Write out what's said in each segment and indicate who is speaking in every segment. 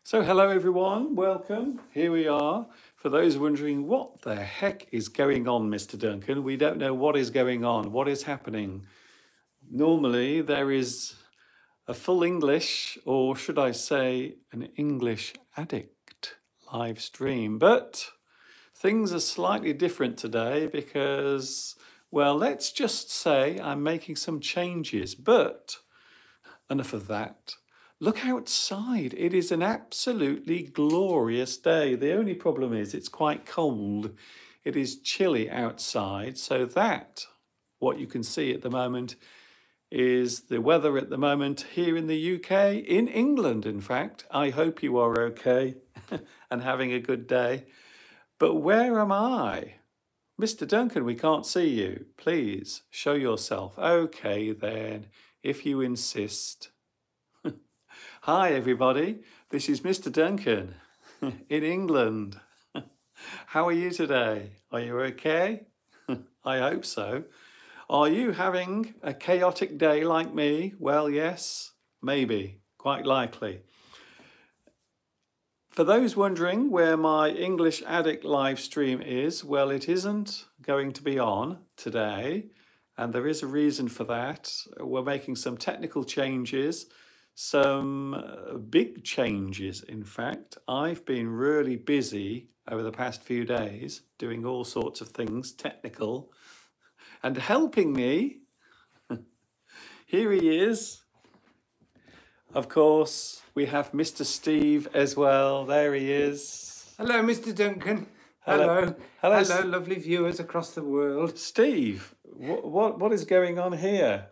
Speaker 1: So hello everyone, welcome. Here we are. For those wondering what the heck is going on, Mr. Duncan, we don't know what is going on, what is happening. Normally there is a full English, or should I say an English addict live stream, but things are slightly different today because, well, let's just say I'm making some changes, but enough of that. Look outside. It is an absolutely glorious day. The only problem is it's quite cold. It is chilly outside. So that, what you can see at the moment, is the weather at the moment here in the UK, in England, in fact. I hope you are okay and having a good day. But where am I? Mr. Duncan, we can't see you. Please show yourself. Okay, then, if you insist. Hi, everybody. This is Mr. Duncan in England. How are you today? Are you okay? I hope so. Are you having a chaotic day like me? Well, yes, maybe, quite likely. For those wondering where my English Addict live stream is, well, it isn't going to be on today, and there is a reason for that. We're making some technical changes. Some big changes, in fact. I've been really busy over the past few days doing all sorts of things technical and helping me. Here he is. Of course, we have Mr. Steve as well. There he is.
Speaker 2: Hello, Mr. Duncan.
Speaker 1: Hello.
Speaker 2: Hello, lovely viewers across the world.
Speaker 1: Steve, what is going on here?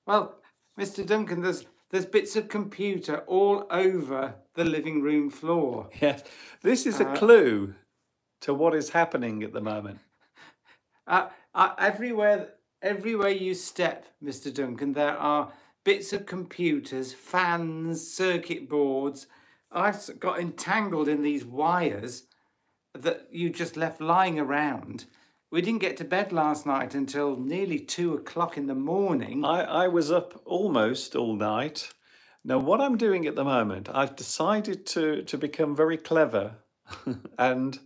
Speaker 2: Well, Mr. Duncan, there's bits of computer all over the living room floor.
Speaker 1: Yes, this is a clue to what is happening at the moment.
Speaker 2: Everywhere you step, Mr. Duncan, there are bits of computers, fans, circuit boards. I've got entangled in these wires that you just left lying around. We didn't get to bed last night until nearly 2 o'clock in the morning.
Speaker 1: I was up almost all night. Now, what I'm doing at the moment, I've decided to become very clever and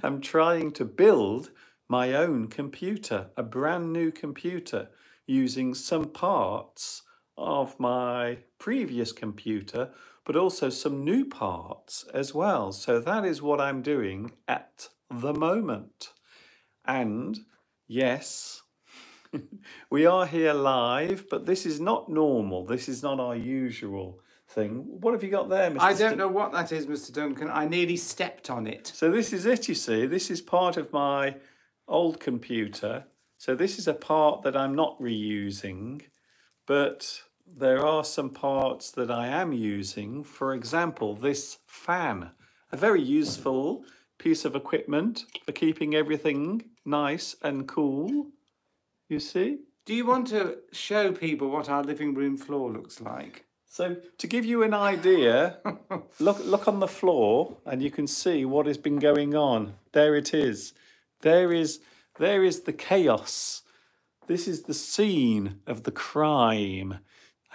Speaker 1: I'm trying to build my own computer, a brand new computer, using some parts of my previous computer, but also some new parts as well. So that is what I'm doing at the moment. And yes, we are here live, but this is not normal. This is not our usual thing. What have you got there, Mr.
Speaker 2: I don't know what that is, Mr. Duncan. I nearly stepped on it.
Speaker 1: So this is it, you see. This is part of my old computer. So this is a part that I'm not reusing, but there are some parts that I am using. For example, this fan, a very useful piece of equipment for keeping everything nice and cool, you see.
Speaker 2: Do you want to show people what our living room floor looks like?
Speaker 1: So to give you an idea, look on the floor and you can see what has been going on. There it is. There is the chaos. This is the scene of the crime.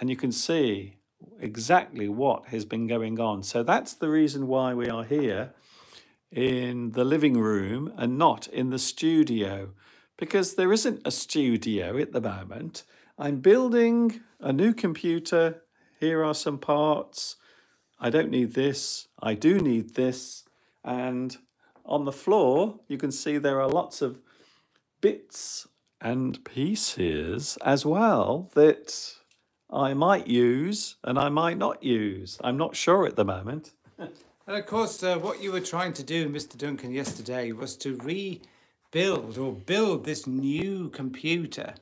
Speaker 1: And you can see exactly what has been going on. So that's the reason why we are here in the living room and not in the studio, because there isn't a studio at the moment. I'm building a new computer. Here are some parts. I don't need this. I do need this. And on the floor, you can see there are lots of bits and pieces as well that I might use and I might not use. I'm not sure at the moment.
Speaker 2: And of course, what you were trying to do, Mr. Duncan, yesterday was to rebuild or build this new computer.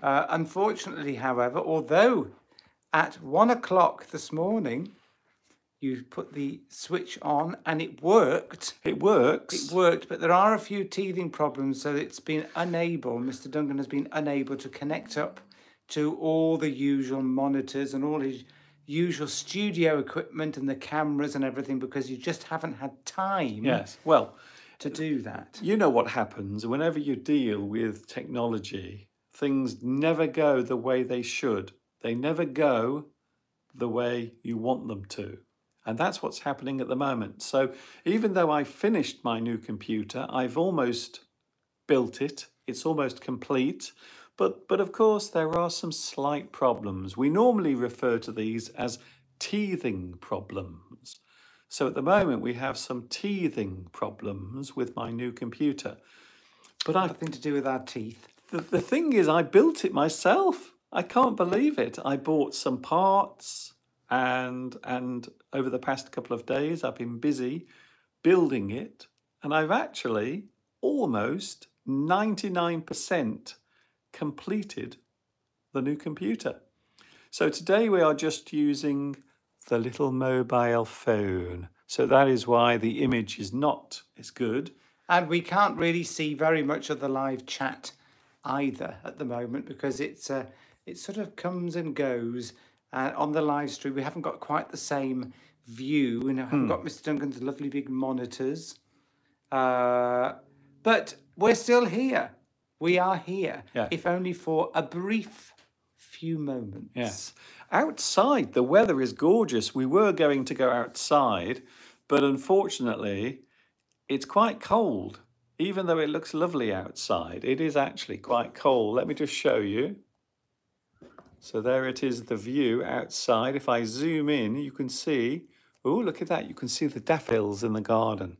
Speaker 2: Unfortunately, however, although at 1 o'clock this morning, you put the switch on and it worked.
Speaker 1: It works.
Speaker 2: It worked, but there are a few teething problems, so it's been unable, Mr. Duncan has been unable to connect up to all the usual monitors and all his usual studio equipment and the cameras and everything, because you just haven't had time.
Speaker 1: Yes, well,
Speaker 2: to do that.
Speaker 1: You know what happens whenever you deal with technology. Things never go the way they should. They never go the way you want them to. And that's what's happening at the moment. So even though I finished my new computer, I've almost built it. It's almost complete. But of course, there are some slight problems. We normally refer to these as teething problems. So at the moment, we have some teething problems with my new computer. But
Speaker 2: Nothing to do with our teeth.
Speaker 1: the thing is, I built it myself. I can't believe it. I bought some parts, and over the past couple of days, I've been busy building it, and I've actually almost 99% completed the new computer. So today we are just using the little mobile phone. So that is why the image is not as good.
Speaker 2: And we can't really see very much of the live chat either at the moment because it sort of comes and goes. On the live stream, we haven't got quite the same view, and I haven't got Mr. Duncan's lovely big monitors. But we're still here. We are here,
Speaker 1: Yeah.
Speaker 2: if only for a brief few moments.
Speaker 1: Yes. Outside, the weather is gorgeous. We were going to go outside, but unfortunately, it's quite cold. Even though it looks lovely outside, it is actually quite cold. Let me just show you. So there it is, the view outside. If I zoom in, you can see, oh, look at that. You can see the daffodils in the garden.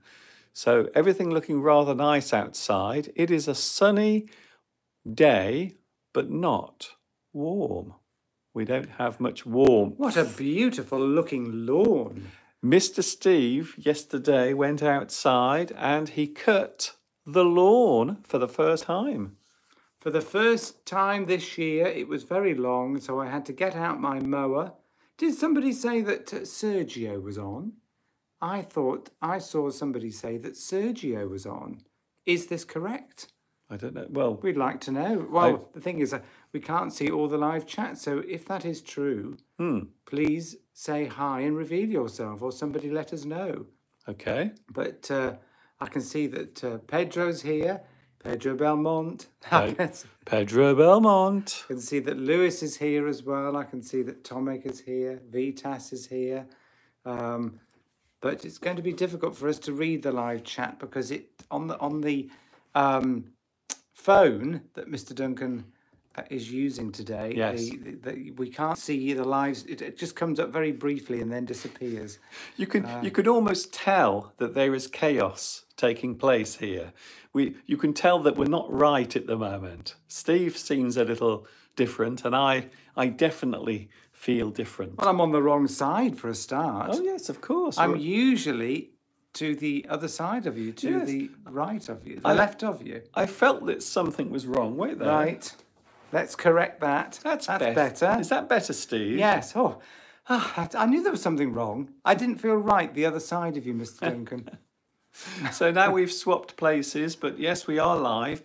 Speaker 1: So everything looking rather nice outside. It is a sunny day, but not warm. We don't have much warmth.
Speaker 2: What a beautiful looking lawn.
Speaker 1: Mr. Steve yesterday went outside and he cut the lawn for the first time.
Speaker 2: For the first time this year, it was very long, so I had to get out my mower. Did somebody say that Sergio was on? I thought I saw somebody say that Sergio was on. Is this correct?
Speaker 1: I don't know. Well,
Speaker 2: We'd like to know. Well, the thing is, we can't see all the live chat, so if that is true, please say hi and reveal yourself, or somebody let us know.
Speaker 1: okay.
Speaker 2: But I can see that Pedro's here, Pedro Belmont.
Speaker 1: Pedro Belmont.
Speaker 2: I can see that Lewis is here as well. I can see that Tomek is here. Vitas is here. But it's going to be difficult for us to read the live chat because it on the phone that Mr. Duncan is using today.
Speaker 1: Yes.
Speaker 2: We can't see the lives. It just comes up very briefly and then disappears.
Speaker 1: You could almost tell that there is chaos taking place here. You can tell that we're not right at the moment. Steve seems a little different, and I definitely feel different.
Speaker 2: Well, I'm on the wrong side for a start.
Speaker 1: Oh yes, of course.
Speaker 2: I'm usually to the other side of you, to
Speaker 1: Yes.
Speaker 2: the right of you, the left of you.
Speaker 1: I felt that something was wrong. Wait there.
Speaker 2: Right. Let's correct that.
Speaker 1: That's
Speaker 2: better.
Speaker 1: Is that better, Steve?
Speaker 2: Yes. I knew there was something wrong. I didn't feel right the other side of you, Mr. Duncan.
Speaker 1: So now we've swapped places, but yes, we are live,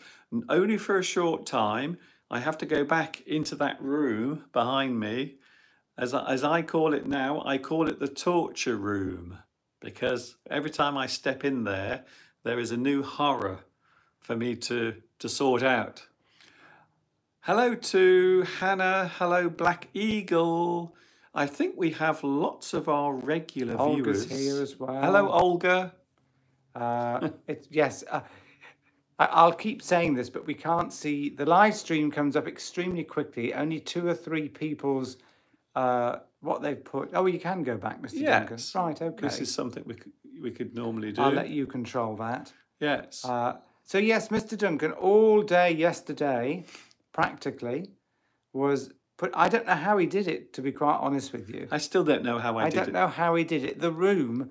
Speaker 1: only for a short time. I have to go back into that room behind me. As I call it now, I call it the torture room, because every time I step in there, there is a new horror for me to sort out. Hello to Hannah. Hello, Black Eagle. I think we have lots of our regular
Speaker 2: Olga's
Speaker 1: viewers.
Speaker 2: here as well.
Speaker 1: Hello, Olga.
Speaker 2: Yes. I'll keep saying this, but we can't see. The live stream comes up extremely quickly. Only 2 or 3 people's what they've put. Oh, you can go back, Mr. Duncan.
Speaker 1: Yes.
Speaker 2: Right. Okay.
Speaker 1: This is something we could normally do.
Speaker 2: I'll let you control that.
Speaker 1: Yes.
Speaker 2: So yes, Mr. Duncan, all day yesterday, practically, was put. I don't know how he did it, to be quite honest with you.
Speaker 1: I still don't know how I did it.
Speaker 2: don't know how he did it. The room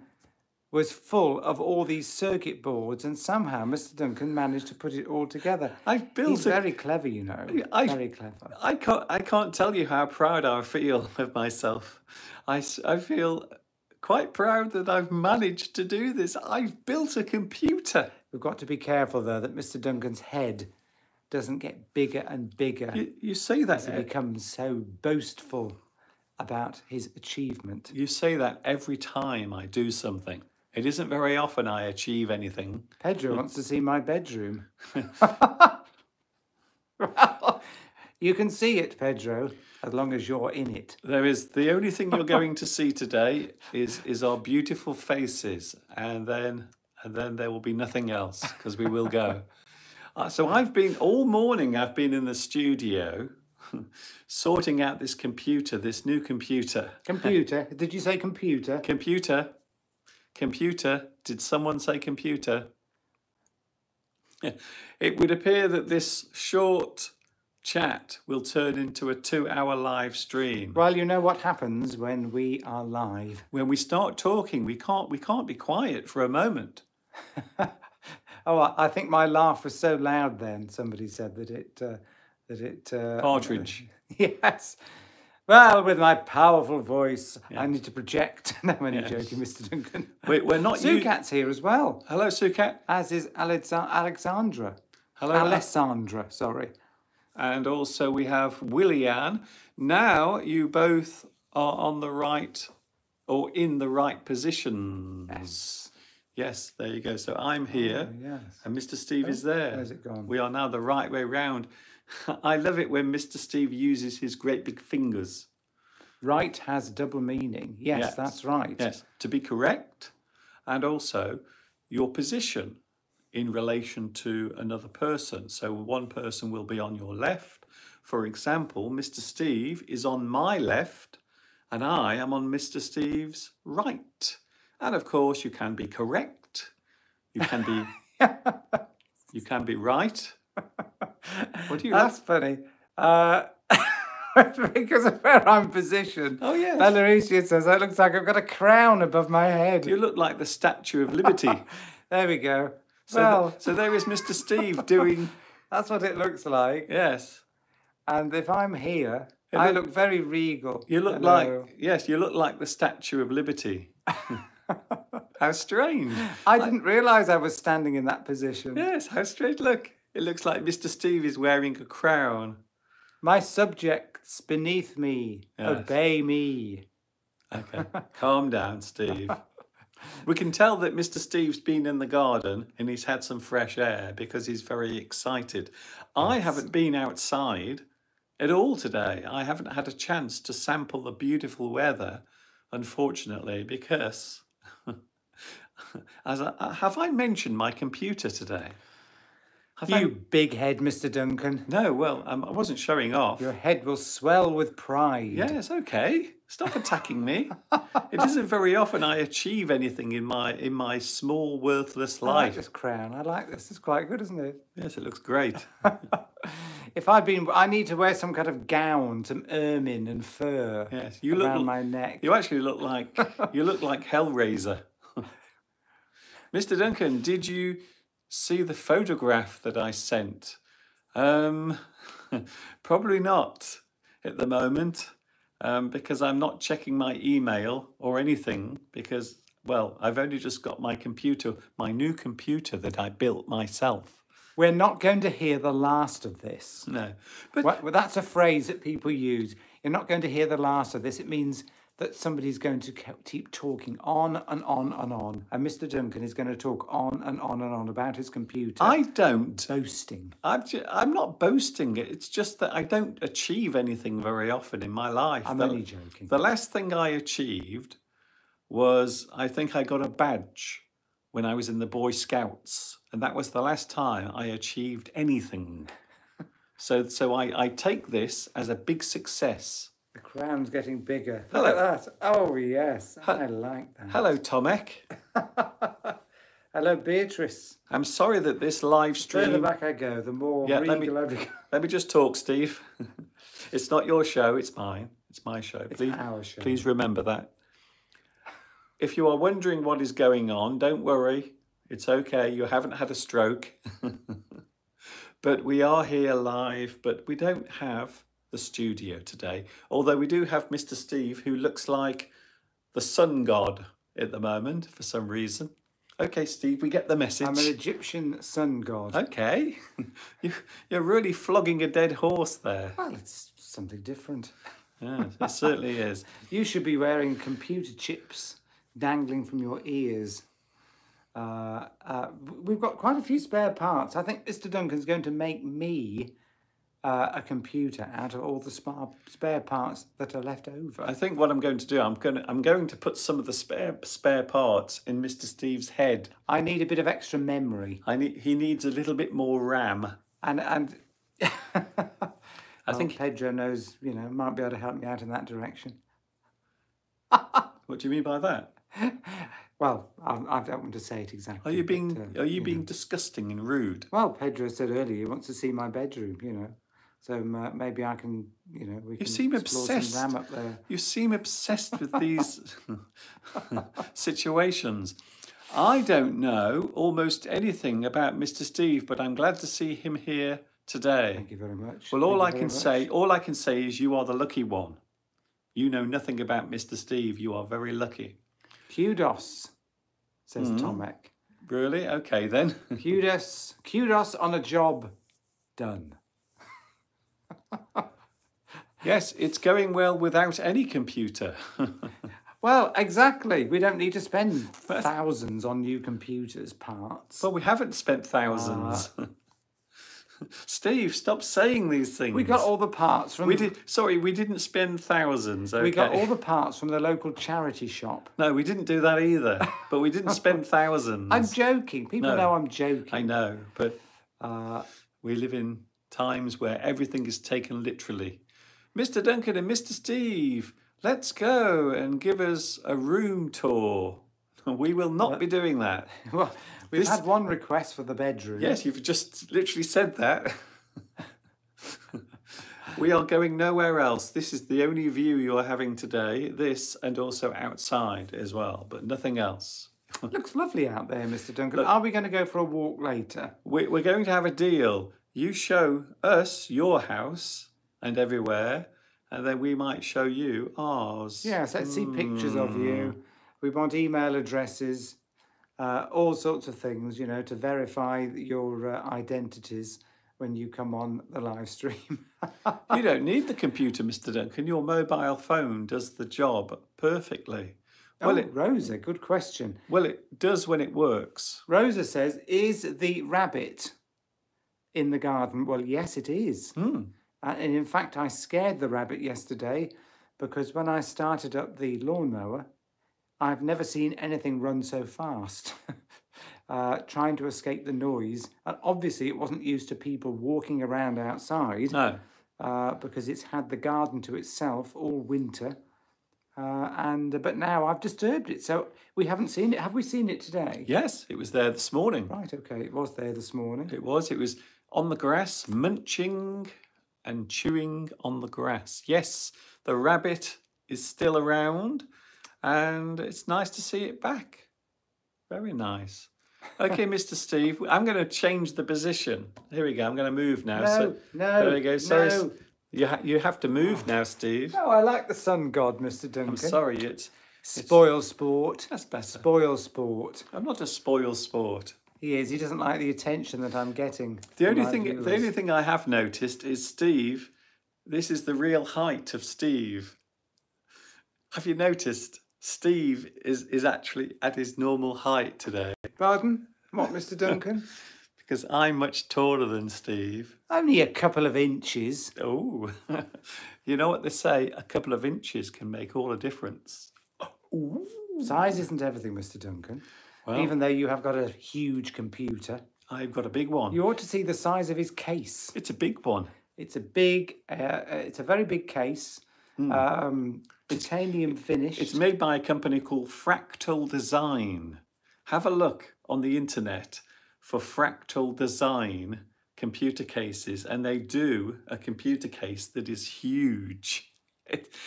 Speaker 2: was full of all these circuit boards, and somehow Mr. Duncan managed to put it all together.
Speaker 1: I've built
Speaker 2: He's
Speaker 1: it.
Speaker 2: very clever, you know. Very clever.
Speaker 1: I can't tell you how proud I feel of myself. I feel quite proud that I've managed to do this. I've built a computer.
Speaker 2: We've got to be careful, though, that Mr. Duncan's head doesn't get bigger and bigger.
Speaker 1: You say that.
Speaker 2: He becomes so boastful about his achievement.
Speaker 1: You say that every time I do something. It isn't very often I achieve anything.
Speaker 2: Pedro wants to see my bedroom. Well, You can see it, Pedro, as long as you're in it.
Speaker 1: There is the only thing you're going to see today is our beautiful faces, and then there will be nothing else because we will go. So I've been all morning. I've been in the studio sorting out this computer, this new computer.
Speaker 2: Computer? Did you say computer?
Speaker 1: Computer. Computer. Did someone say computer? It would appear that this short chat will turn into a 2-hour live stream.
Speaker 2: Well, you know what happens when we are live.
Speaker 1: When we start talking, we can't be quiet for a moment.
Speaker 2: Oh, I think my laugh was so loud then. Somebody said that it
Speaker 1: Partridge.
Speaker 2: Yes. Well, with my powerful voice,
Speaker 1: Yeah.
Speaker 2: I need to project. No, I'm only
Speaker 1: Yes.
Speaker 2: joking, Mr. Duncan.
Speaker 1: We're not
Speaker 2: Sukat's here as well,
Speaker 1: Hello, Sukat.
Speaker 2: as is Alexandra.
Speaker 1: Hello.
Speaker 2: Alessandra, sorry.
Speaker 1: And also we have Willian. Now you both are on the right or in the right positions.
Speaker 2: Yes.
Speaker 1: Yes, there you go. So I'm here
Speaker 2: Yes.
Speaker 1: and Mr. Steve is there.
Speaker 2: Where's it gone?
Speaker 1: We are now the right way round. I love it when Mr. Steve uses his great big fingers.
Speaker 2: Right has double meaning. Yes,
Speaker 1: Yes.
Speaker 2: that's right.
Speaker 1: Yes, to be correct, and also your position in relation to another person. So one person will be on your left. For example, Mr. Steve is on my left and I am on Mr. Steve's right. And of course you can be correct. You can be right. What do you
Speaker 2: That's
Speaker 1: laugh?
Speaker 2: funny. Because of where I'm positioned.
Speaker 1: Oh yes.
Speaker 2: Belarusian says, it looks like I've got a crown above my head.
Speaker 1: You look like the Statue of Liberty.
Speaker 2: There we go.
Speaker 1: So,
Speaker 2: Well,
Speaker 1: so there is Mr. Steve doing,
Speaker 2: that's what it looks like.
Speaker 1: yes.
Speaker 2: And if I'm here,
Speaker 1: It
Speaker 2: I
Speaker 1: look-
Speaker 2: look very regal.
Speaker 1: You look
Speaker 2: Hello.
Speaker 1: you look like the Statue of Liberty. How strange.
Speaker 2: I didn't realise I was standing in that position.
Speaker 1: Yes, how strange. Look, it looks like Mr. Steve is wearing a crown.
Speaker 2: My subjects beneath me
Speaker 1: Yes.
Speaker 2: obey me.
Speaker 1: Okay, calm down, Steve. We can tell that Mr. Steve's been in the garden and he's had some fresh air because he's very excited. I haven't been outside at all today. I haven't had a chance to sample the beautiful weather, unfortunately, because have I mentioned my computer today? Have
Speaker 2: You big head, Mr. Duncan.
Speaker 1: No, well, I wasn't showing off.
Speaker 2: Your head will swell with pride.
Speaker 1: Yes, okay. Stop attacking me. It isn't very often I achieve anything in my small, worthless
Speaker 2: I like
Speaker 1: life.
Speaker 2: this crown. I like this. It's quite good, isn't it?
Speaker 1: Yes, it looks great.
Speaker 2: If I'd been, I need to wear some kind of gown, some ermine and fur
Speaker 1: Yes, you
Speaker 2: around
Speaker 1: look.
Speaker 2: my neck.
Speaker 1: You actually look like Hellraiser. Mr. Duncan, did you see the photograph that I sent? Probably not at the moment, because I'm not checking my email or anything because, well, I've only just got my computer, my new computer that I built myself.
Speaker 2: We're not going to hear the last of this.
Speaker 1: No, but
Speaker 2: Well, that's a phrase that people use. You're not going to hear the last of this. It means that somebody's going to keep talking on and on and on. And Mr. Duncan is going to talk on and on and on about his computer.
Speaker 1: I don't.
Speaker 2: Boasting.
Speaker 1: I'm not boasting. It's just that I don't achieve anything very often in my life.
Speaker 2: I'm
Speaker 1: The-
Speaker 2: only joking.
Speaker 1: The last thing I achieved was I think I got a badge when I was in the Boy Scouts, and that was the last time I achieved anything. So I take this as a big success.
Speaker 2: The crown's getting bigger.
Speaker 1: Hello.
Speaker 2: Look at that. Oh, yes. I like that.
Speaker 1: Hello, Tomek.
Speaker 2: Hello, Beatrice.
Speaker 1: I'm sorry that this live
Speaker 2: Further
Speaker 1: stream.
Speaker 2: back I go, the more
Speaker 1: Yeah, let me-
Speaker 2: regal I become.
Speaker 1: Let me just talk, Steve. It's not your show, it's mine. It's my show.
Speaker 2: It's our show.
Speaker 1: Please remember that. If you are wondering what is going on, don't worry. It's okay. You haven't had a stroke. But we are here live, but we don't have the studio today. Although we do have Mr. Steve, who looks like the sun god at the moment for some reason. Okay, Steve, we get the message.
Speaker 2: I'm an Egyptian sun god.
Speaker 1: Okay. You're really flogging a dead horse there.
Speaker 2: Well, it's something different.
Speaker 1: Yes, it certainly is.
Speaker 2: You should be wearing computer chips dangling from your ears. We've got quite a few spare parts. I think Mr. Duncan's going to make me a computer out of all the spare parts that are left over.
Speaker 1: I think what I'm going to do, I'm going to put some of the spare parts in Mr. Steve's head.
Speaker 2: I need a bit of extra memory.
Speaker 1: He needs a little bit more RAM.
Speaker 2: And
Speaker 1: I think
Speaker 2: Pedro knows, might be able to help me out in that direction.
Speaker 1: What do you mean by that?
Speaker 2: Well, I don't want to say it exactly.
Speaker 1: Are you being disgusting and rude?
Speaker 2: Well, Pedro said earlier he wants to see my bedroom, so maybe I can, we can
Speaker 1: seem
Speaker 2: explore
Speaker 1: obsessed.
Speaker 2: some RAM up there.
Speaker 1: You seem obsessed with these situations. I don't know almost anything about Mr. Steve, but I'm glad to see him here today.
Speaker 2: Thank you very much.
Speaker 1: Well, all I can say is you are the lucky one. You know nothing about Mr. Steve. You are very lucky.
Speaker 2: Kudos, says Tomek.
Speaker 1: Really? Okay, then.
Speaker 2: Kudos on a job done.
Speaker 1: Yes, it's going well without any computer.
Speaker 2: Well, exactly. We don't need to spend thousands on new computers parts.
Speaker 1: Well, we haven't spent thousands. Steve, stop saying these things.
Speaker 2: We got all the parts from...
Speaker 1: We didn't spend thousands. Okay.
Speaker 2: We got all the parts from the local charity shop.
Speaker 1: No, we didn't do that either. But we didn't spend thousands.
Speaker 2: I'm joking. People know I'm joking.
Speaker 1: I know, but we live in times where everything is taken literally. Mr. Duncan and Mr. Steve, let's go and give us a room tour. We will not be doing that.
Speaker 2: Well, we've had one request for the bedroom.
Speaker 1: Yes, you've just literally said that. We are going nowhere else. This is the only view you are having today. This and also outside as well, but nothing else.
Speaker 2: Looks lovely out there, Mr. Duncan.
Speaker 1: Look,
Speaker 2: are we going to go for a walk later?
Speaker 1: We're going to have a deal. You show us your house and everywhere, and then we might show you ours.
Speaker 2: Yes, let's see pictures of you. We want email addresses, all sorts of things, to verify your identities when you come on the live stream.
Speaker 1: You don't need the computer, Mr. Duncan. Your mobile phone does the job perfectly. Well,
Speaker 2: Rosa, good question.
Speaker 1: Well, it does when it works.
Speaker 2: Rosa says, is the rabbit in the garden? Well, yes, it is. And in fact, I scared the rabbit yesterday because when I started up the lawnmower, I've never seen anything run so fast, trying to escape the noise. And obviously, it wasn't used to people walking around outside.
Speaker 1: No.
Speaker 2: Because it's had the garden to itself all winter. But now I've disturbed it. So we haven't seen it. Have we seen it today?
Speaker 1: Yes, it was there this morning.
Speaker 2: Right, okay. It was there this morning.
Speaker 1: It was on the grass, munching and chewing on the grass. Yes, the rabbit is still around. And it's nice to see it back. Very nice. Okay, Mr. Steve, I'm going to change the position. Here we go. I'm going to move now.
Speaker 2: No.
Speaker 1: There we go. Sorry,
Speaker 2: no.
Speaker 1: You have to move now, Steve.
Speaker 2: Oh, I like the sun god, Mr. Duncan.
Speaker 1: I'm sorry. It's
Speaker 2: spoil sport.
Speaker 1: That's better.
Speaker 2: Spoil sport.
Speaker 1: I'm not a spoil sport.
Speaker 2: He is. He doesn't like the attention that I'm getting.
Speaker 1: The only thing I have noticed is Steve. This is the real height of Steve. Have you noticed? Steve is actually at his normal height today.
Speaker 2: Pardon? What, Mr. Duncan?
Speaker 1: Because I'm much taller than Steve.
Speaker 2: Only a couple of inches.
Speaker 1: Oh, you know what they say? A couple of inches can make all the difference.
Speaker 2: Ooh. Size isn't everything, Mr. Duncan.
Speaker 1: Well,
Speaker 2: even though you have got a huge computer.
Speaker 1: I've got a big one.
Speaker 2: You ought to see the size of his case.
Speaker 1: It's a big one.
Speaker 2: It's a very big case. Titanium finish.
Speaker 1: It's made by a company called Fractal Design. Have a look on the internet for Fractal Design computer cases, and they do a computer case that is huge.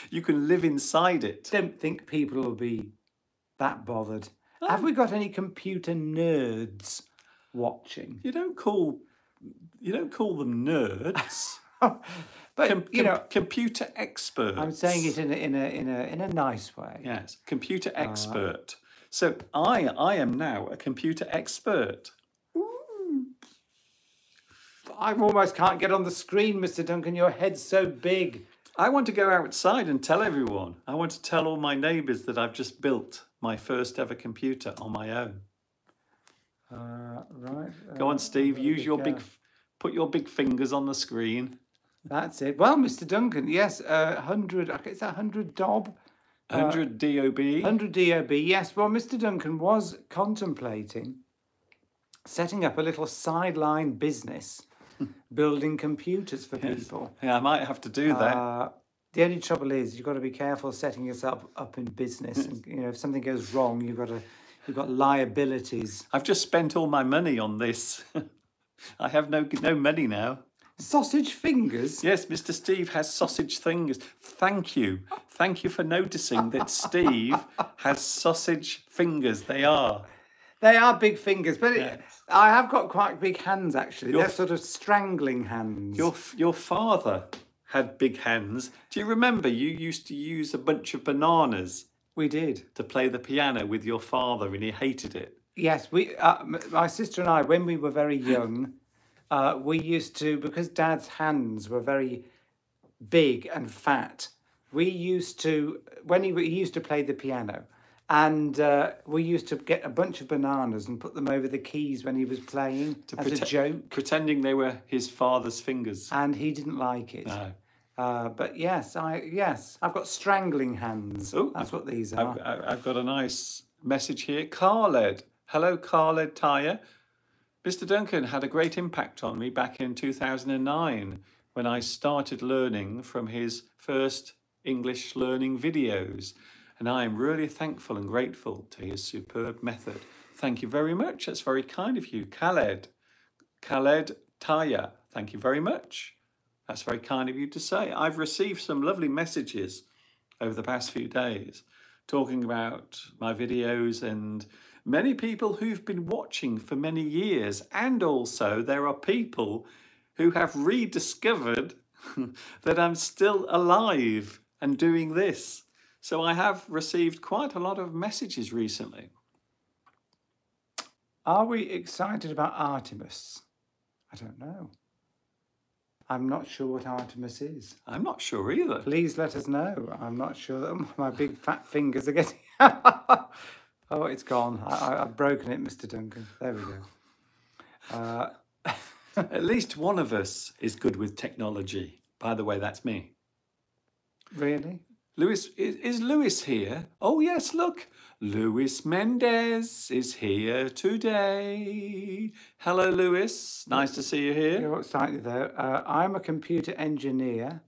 Speaker 1: You can live inside it.
Speaker 2: Don't think people will be that bothered. Oh. Have we got any computer nerds watching?
Speaker 1: You don't call them nerds.
Speaker 2: But
Speaker 1: computer experts.
Speaker 2: I'm saying it in a nice way.
Speaker 1: Yes, computer expert. So I am now a computer expert.
Speaker 2: I almost can't get on the screen, Mr. Duncan. Your head's so big.
Speaker 1: I want to go outside and tell everyone. I want to tell all my neighbours that I've just built my first ever computer on my own.
Speaker 2: Right.
Speaker 1: Go on, Steve. Put your big fingers on the screen.
Speaker 2: That's it. Well, Mr. Duncan, yes, 100, it's 100 DOB.
Speaker 1: 100 DOB.
Speaker 2: 100 DOB, yes. Well, Mr. Duncan was contemplating setting up a little sideline business, building computers for people.
Speaker 1: Yeah, I might have to do that.
Speaker 2: The only trouble is you've got to be careful setting yourself up in business. And, you know, if something goes wrong, you've got liabilities.
Speaker 1: I've just spent all my money on this. I have no money now.
Speaker 2: Sausage fingers?
Speaker 1: Yes, Mr. Steve has sausage fingers. Thank you. Thank you for noticing that Steve has sausage fingers. They are.
Speaker 2: They are big fingers, but
Speaker 1: Yes.
Speaker 2: I have got quite big hands, actually.
Speaker 1: Your
Speaker 2: They're sort of strangling hands.
Speaker 1: Your father had big hands. Do you remember you used to use a bunch of bananas
Speaker 2: We did.
Speaker 1: to play the piano with your father and he hated it?
Speaker 2: Yes, my sister and I, when we were very young, we used to, because Dad's hands were very big and fat, we used to, when he used to play the piano, and we used to get a bunch of bananas and put them over the keys when he was playing as a joke.
Speaker 1: Pretending they were his father's fingers.
Speaker 2: And he didn't like it.
Speaker 1: No.
Speaker 2: But yes, I've got strangling hands.
Speaker 1: Ooh,
Speaker 2: That's what these are.
Speaker 1: I've got a nice message here. Khaled. Hello, Khaled Taya. Mr. Duncan had a great impact on me back in 2009 when I started learning from his first English learning videos. And I am really thankful and grateful to his superb method. Thank you very much. That's very kind of you, Khaled. Khaled Taya. Thank you very much. That's very kind of you to say. I've received some lovely messages over the past few days talking about my videos and many people who've been watching for many years. And also there are people who have rediscovered that I'm still alive and doing this. So I have received quite a lot of messages recently.
Speaker 2: Are we excited about Artemis? I don't know. I'm not sure what Artemis is.
Speaker 1: I'm not sure either.
Speaker 2: Please let us know. I'm not sure that my big fat fingers are getting... Oh, it's gone. I've broken it, Mr. Duncan. There we go.
Speaker 1: At least one of us is good with technology. By the way, that's me.
Speaker 2: Really?
Speaker 1: Luis, is Luis here? Oh, yes, look. Luis Mendez is here today. Hello, Luis. Nice to see you here.
Speaker 2: You're excited though. I'm a computer engineer,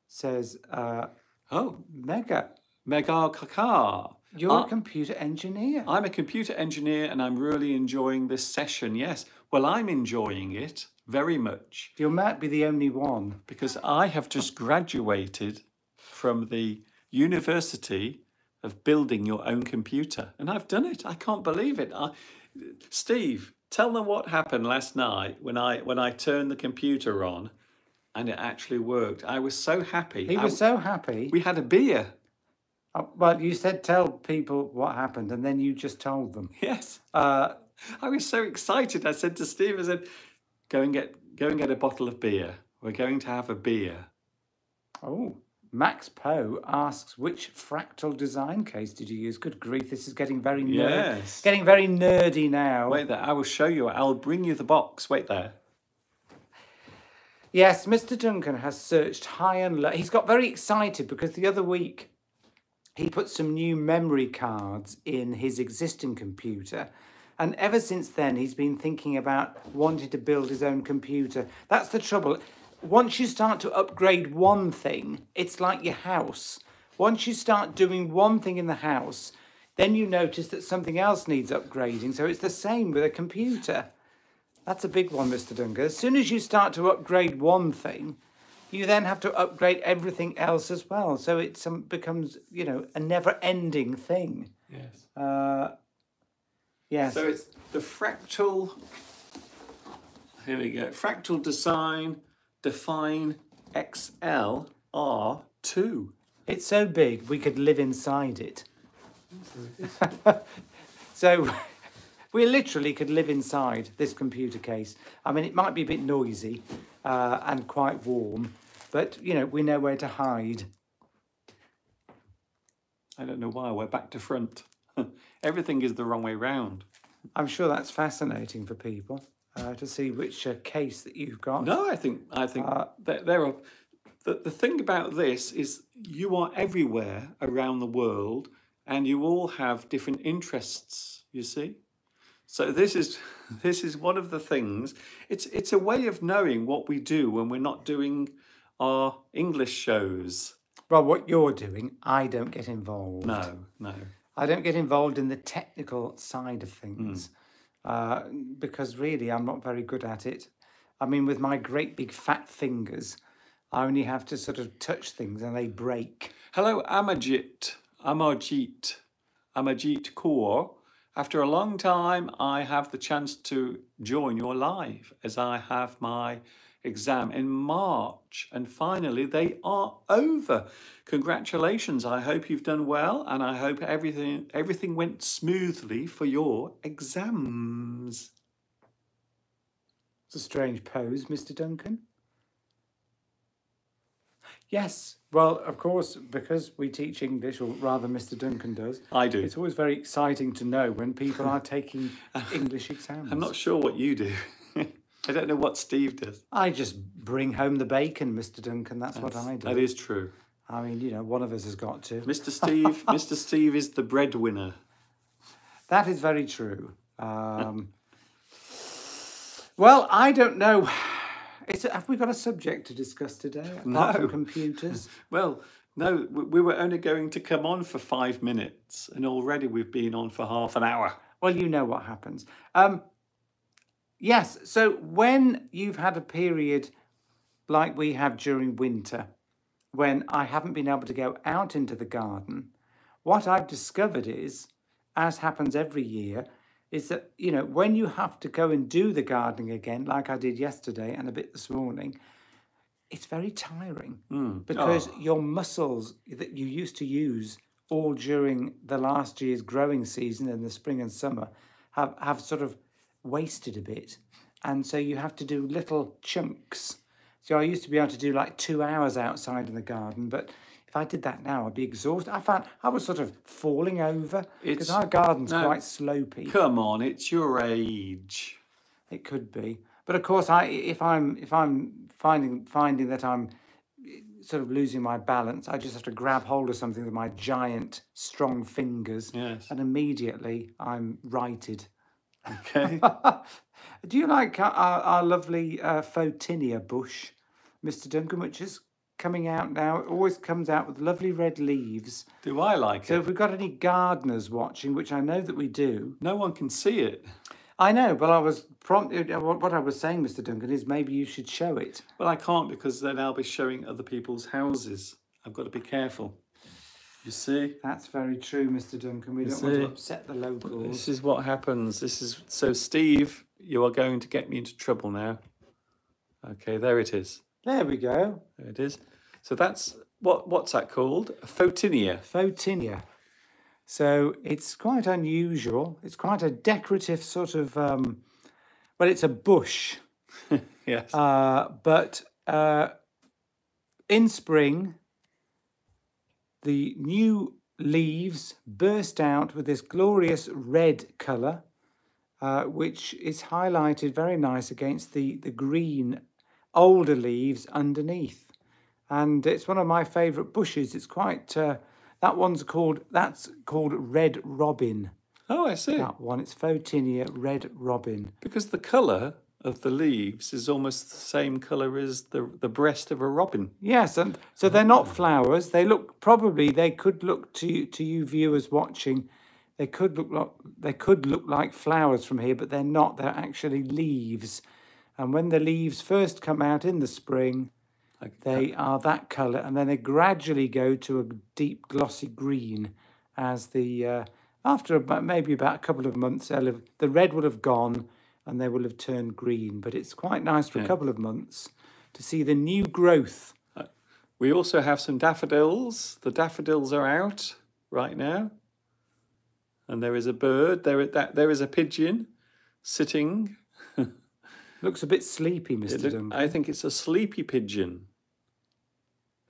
Speaker 2: says Mega.
Speaker 1: Mega Kaka.
Speaker 2: You're a computer engineer.
Speaker 1: I'm a computer engineer and I'm really enjoying this session, yes. Well, I'm enjoying it very much.
Speaker 2: You might be the only one.
Speaker 1: Because I have just graduated from the University of Building Your Own Computer. And I've done it. I can't believe it. Steve, tell them what happened last night when I turned the computer on and it actually worked. I was so happy.
Speaker 2: He was so happy.
Speaker 1: We had a beer.
Speaker 2: Well, you said tell people what happened and then you just told them.
Speaker 1: Yes. I was so excited. I said to Steve, I said, go and get a bottle of beer. We're going to have a beer.
Speaker 2: Oh. Max Poe asks, which fractal design case did you use? Good grief, this is getting very getting very nerdy now.
Speaker 1: Wait there, I will show you. I'll bring you the box. Wait there.
Speaker 2: Yes, Mr. Duncan has searched high and low. He's got very excited because the other week he put some new memory cards in his existing computer. And ever since then, he's been thinking about wanting to build his own computer. That's the trouble. Once you start to upgrade one thing, it's like your house. Once you start doing one thing in the house, then you notice that something else needs upgrading. So it's the same with a computer. That's a big one, Mr. Duncan. As soon as you start to upgrade one thing, you then have to upgrade everything else as well. So it becomes, you know, a never-ending thing.
Speaker 1: Yes.
Speaker 2: Yes.
Speaker 1: So it's the fractal. Here we go. Fractal Design Define XLR2.
Speaker 2: It's so big we could live inside it. So we literally could live inside this computer case. I mean, it might be a bit noisy and quite warm, but, you know, we know where to hide.
Speaker 1: I don't know why. We're back to front. Everything is the wrong way round.
Speaker 2: I'm sure that's fascinating for people. to see which case that you've got.
Speaker 1: No, I think that there are. The thing about this is you are everywhere around the world, and you all have different interests. You see, so this is one of the things. It's a way of knowing what we do when we're not doing our English shows.
Speaker 2: Well, what you're doing, I don't get involved.
Speaker 1: No.
Speaker 2: I don't get involved in the technical side of things because really I'm not very good at it. I mean, with my great big fat fingers, I only have to sort of touch things and they break.
Speaker 1: Hello, Amajit Kaur. After a long time, I have the chance to join your live as I have my exam in March, and finally they are over. Congratulations. I hope you've done well, and I hope everything went smoothly for your exams.
Speaker 2: It's a strange pose, Mr. Duncan. Yes, well, of course, because we teach English, or rather Mr. Duncan does.
Speaker 1: I do.
Speaker 2: It's always very exciting to know when people are taking English exams.
Speaker 1: I'm not sure what you do. I don't know what Steve does.
Speaker 2: I just bring home the bacon, Mr. Duncan. That's what I do.
Speaker 1: That is true.
Speaker 2: I mean, you know, one of us has got to.
Speaker 1: Mr. Steve is the breadwinner.
Speaker 2: That is very true. Well, I don't know. Have we got a subject to discuss today apart from computers?
Speaker 1: Well, no, we were only going to come on for 5 minutes, and already we've been on for half an hour.
Speaker 2: Well, you know what happens. Yes, so when you've had a period like we have during winter, when I haven't been able to go out into the garden, what I've discovered is, as happens every year, is that, you know, when you have to go and do the gardening again, like I did yesterday and a bit this morning, it's very tiring because your muscles that you used to use all during the last year's growing season in the spring and summer have sort of wasted a bit. And so you have to do little chunks. So I used to be able to do like 2 hours outside in the garden, but if I did that now, I'd be exhausted. I found I was sort of falling over because our garden's quite slopey.
Speaker 1: Come on, it's your age.
Speaker 2: It could be, but of course, if I'm finding that I'm sort of losing my balance, I just have to grab hold of something with my giant, strong fingers, and immediately I'm righted.
Speaker 1: Okay.
Speaker 2: Do you like our lovely Photinia bush, Mr. Duncan, which is coming out now? It always comes out with lovely red leaves.
Speaker 1: Do I like it?
Speaker 2: So if we've got any gardeners watching, which I know that we do.
Speaker 1: No one can see it.
Speaker 2: I know, but I was prompted. What I was saying, Mr. Duncan, is maybe you should show it.
Speaker 1: Well, I can't because then I'll be showing other people's houses. I've got to be careful. You see?
Speaker 2: That's very true, Mr. Duncan. We don't want to upset the locals.
Speaker 1: This is what happens. So, Steve, you are going to get me into trouble now. Okay, there it is.
Speaker 2: There we go.
Speaker 1: There it is. So that's what's that called? A Photinia.
Speaker 2: Photinia. So it's quite unusual. It's quite a decorative sort of. Well, it's a bush.
Speaker 1: Yes.
Speaker 2: But in spring, the new leaves burst out with this glorious red colour, which is highlighted very nice against the green older leaves underneath. And it's one of my favourite bushes. It's quite, that's called Red Robin.
Speaker 1: Oh, I see.
Speaker 2: That one, it's Photinia Red Robin.
Speaker 1: Because the colour of the leaves is almost the same colour as the breast of a robin.
Speaker 2: Yes, and so they're not flowers. They could look to you viewers watching, they could look like flowers from here, but they're not. They're actually leaves. And when the leaves first come out in the spring, they are that colour, and then they gradually go to a deep glossy green as after maybe about a couple of months, the red will have gone and they will have turned green. But it's quite nice for a couple of months to see the new growth.
Speaker 1: We also have some daffodils. The daffodils are out right now. And there is a bird, there is a pigeon sitting.
Speaker 2: Looks a bit sleepy, Mr. Duncan.
Speaker 1: I think it's a sleepy pigeon.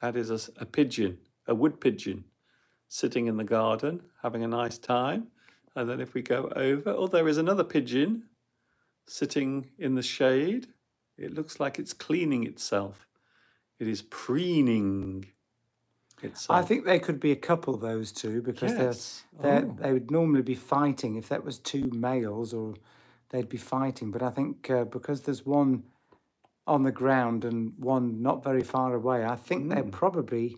Speaker 1: That is a pigeon, a wood pigeon, sitting in the garden, having a nice time. And then if we go over, there is another pigeon sitting in the shade. It looks like it's cleaning itself. It is preening itself.
Speaker 2: I think they could be a couple, those two, because
Speaker 1: Yes.
Speaker 2: they would normally be fighting. If that was two males, or they'd be fighting. But I think because there's one on the ground and one not very far away, I think they've probably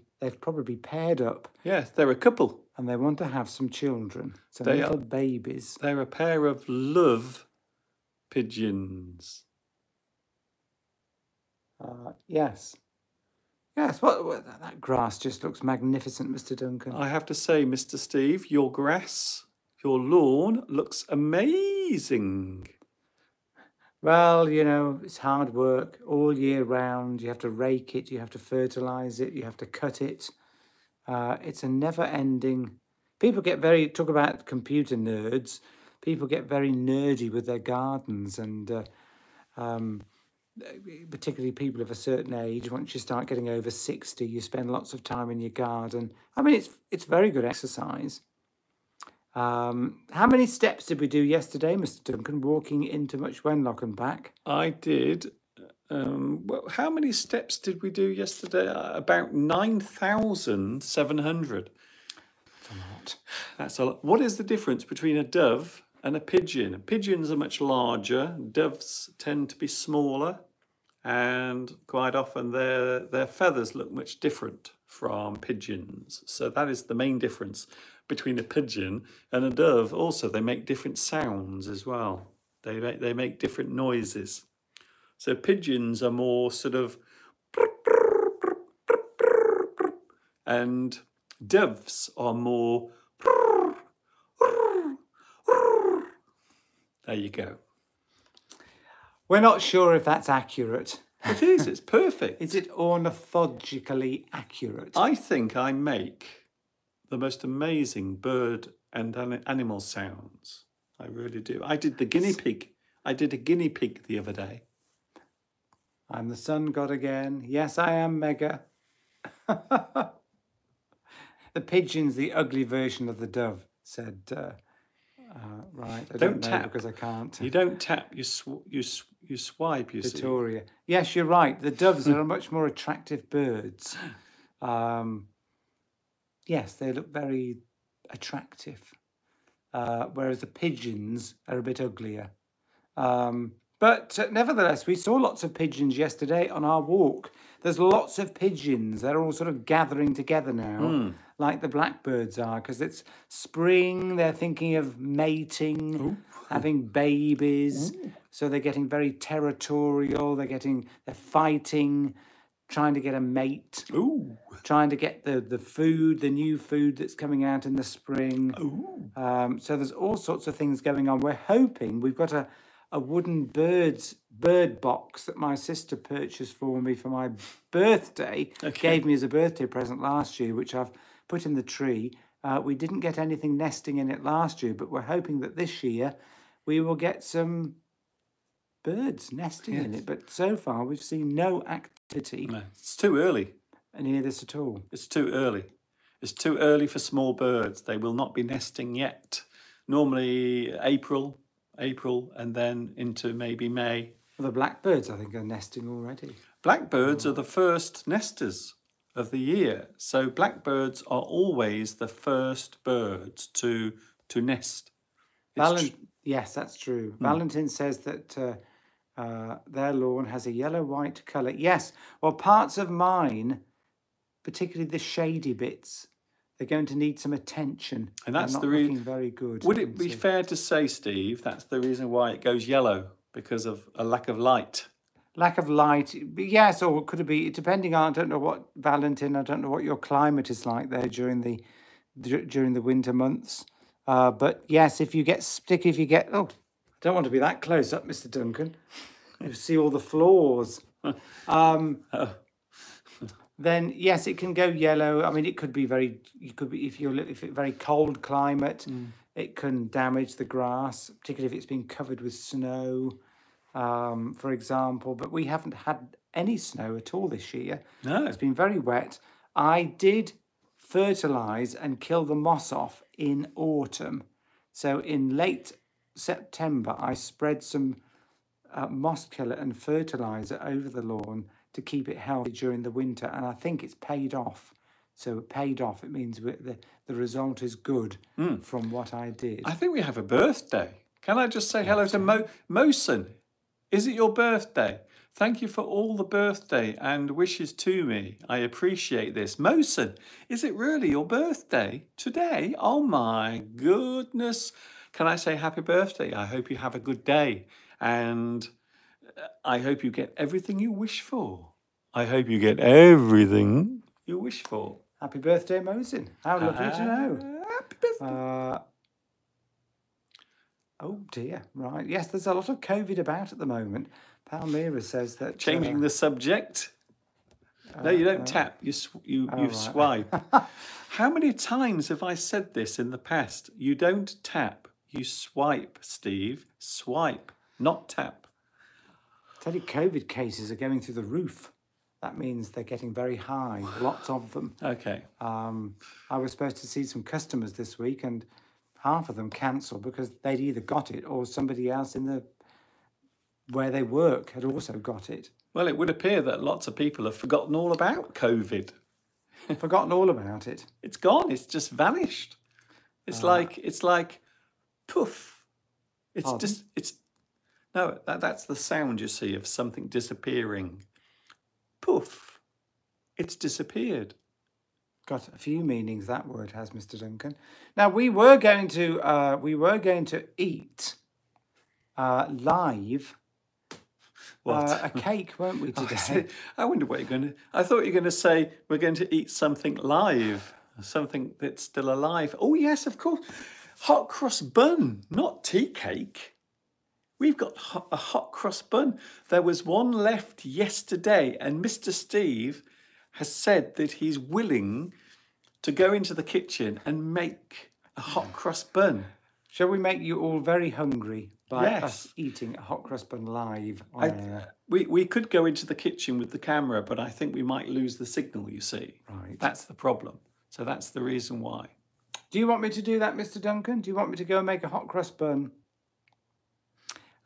Speaker 2: paired up,
Speaker 1: Yes, they're a couple.
Speaker 2: and they want to have some children, some
Speaker 1: They
Speaker 2: little
Speaker 1: are.
Speaker 2: babies.
Speaker 1: They're a pair of love pigeons.
Speaker 2: Yes. Yes, what that grass just looks magnificent, Mr. Duncan.
Speaker 1: I have to say, Mr. Steve, your grass, your lawn looks amazing.
Speaker 2: Well, you know, it's hard work all year round. You have to rake it, you have to fertilize it, you have to cut it. It's a never-ending. People get talk about computer nerds. People get very nerdy with their gardens, and particularly people of a certain age. Once you start getting over 60, you spend lots of time in your garden. I mean, it's very good exercise. How many steps did we do yesterday, Mr. Duncan, walking into Much Wenlock and back?
Speaker 1: I did. Well, how many steps did we do yesterday? About 9,700.
Speaker 2: That's a lot.
Speaker 1: That's a lot. What is the difference between a dove and a pigeon? Pigeons are much larger. Doves tend to be smaller, and quite often their feathers look much different from pigeons. So that is the main difference between a pigeon and a dove. Also, they make different sounds as well. They make different noises. So pigeons are more sort of, and doves are more. There you go.
Speaker 2: We're not sure if that's accurate.
Speaker 1: It is. It's perfect.
Speaker 2: Is it ornithologically accurate?
Speaker 1: I think I make the most amazing bird and animal sounds. I really do. I did the guinea pig. I did a guinea pig the other day.
Speaker 2: I'm the sun god again. Yes, I am Mega. The pigeon's the ugly version of the dove, said. Right, I don't know
Speaker 1: tap.
Speaker 2: because I can't.
Speaker 1: You don't tap. You swipe. You see.
Speaker 2: Victoria. Yes, you're right. The doves are much more attractive birds. Yes, they look very attractive, whereas the pigeons are a bit uglier. But nevertheless, we saw lots of pigeons yesterday on our walk. There's lots of pigeons. They're all sort of gathering together now, like the blackbirds are, because it's spring. They're thinking of mating, having babies. So they're getting very territorial. They're fighting, trying to get a mate. Trying to get the food, the new food that's coming out in the spring. So there's all sorts of things going on. We're hoping we've got a wooden bird box that my sister purchased for me for my birthday. Gave me as a birthday present last year, which I've put in the tree. We didn't get anything nesting in it last year, but we're hoping that this year we will get some birds nesting in it. But so far we've seen no activity.
Speaker 1: No, it's too early.
Speaker 2: Near this at all.
Speaker 1: It's too early. It's too early for small birds. They will not be nesting yet. Normally April, and then into maybe May.
Speaker 2: Well, the blackbirds, I think, are nesting already.
Speaker 1: Blackbirds are the first nesters of the year. So blackbirds are always the first birds to nest.
Speaker 2: Yes, that's true. Valentin says that their lawn has a yellow-white colour. Yes, well, parts of mine, particularly the shady bits, they're going to need some attention.
Speaker 1: And that's
Speaker 2: not
Speaker 1: the
Speaker 2: looking very good.
Speaker 1: Would it be fair to say, Steve, that's the reason why it goes yellow, because of a lack of light?
Speaker 2: Lack of light, yes, or could it be, depending on, I don't know what, Valentin, I don't know what your climate is like there during the winter months. But yes, if you get, oh, I don't want to be that close up, Mr. Duncan. You see all the flaws. Then yes, it can go yellow. I mean, it could be if it's very cold climate, it can damage the grass, particularly if it's been covered with snow, for example. But we haven't had any snow at all this year.
Speaker 1: No,
Speaker 2: it's been very wet. I did fertilize and kill the moss off in autumn. So in late September, I spread some moss killer and fertilizer over the lawn to keep it healthy during the winter, and I think it's paid off. So it paid off. It means the result is good from what I did.
Speaker 1: I think we have a birthday. Can I just say hello to Mosen? Is it your birthday? Thank you for all the birthday and wishes to me. I appreciate this. Mosen, is it really your birthday today? Oh my goodness. Can I say happy birthday? I hope you have a good day. And I hope you get everything you wish for. I hope you get everything you wish for.
Speaker 2: Happy birthday, Mosen. How lovely to know.
Speaker 1: Happy birthday.
Speaker 2: Oh dear, right. Yes, there's a lot of COVID about at the moment. Palmyra says that...
Speaker 1: Changing the subject. No, you don't tap, you
Speaker 2: right.
Speaker 1: swipe. How many times have I said this in the past? You don't tap, you swipe, Steve. Swipe, not tap.
Speaker 2: I tell you, COVID cases are going through the roof. That means they're getting very high, lots of them.
Speaker 1: Okay.
Speaker 2: I was supposed to see some customers this week and half of them cancelled because they'd either got it or somebody else where they work had also got it.
Speaker 1: Well, it would appear that lots of people have forgotten all about COVID.
Speaker 2: Forgotten all about it.
Speaker 1: It's gone. It's just vanished. It's like poof. It's
Speaker 2: Pardon?
Speaker 1: No, that's the sound you see of something disappearing. Poof. It's disappeared.
Speaker 2: Got a few meanings that word has, Mr. Duncan. Now we were going to eat live a cake, weren't we, today?
Speaker 1: I wonder what you're going to... I thought you were going to say we're going to eat something live, something that's still alive. Oh, yes, of course. Hot cross bun, not tea cake. We've got a hot cross bun. There was one left yesterday, and Mr. Steve has said that he's willing to go into the kitchen and make a hot cross bun.
Speaker 2: Shall we make you all very hungry by us eating a hot cross bun live on air?
Speaker 1: We could go into the kitchen with the camera, but I think we might lose the signal, you see.
Speaker 2: Right.
Speaker 1: That's the problem. So that's the reason why.
Speaker 2: Do you want me to do that, Mr. Duncan? Do you want me to go and make a hot cross bun?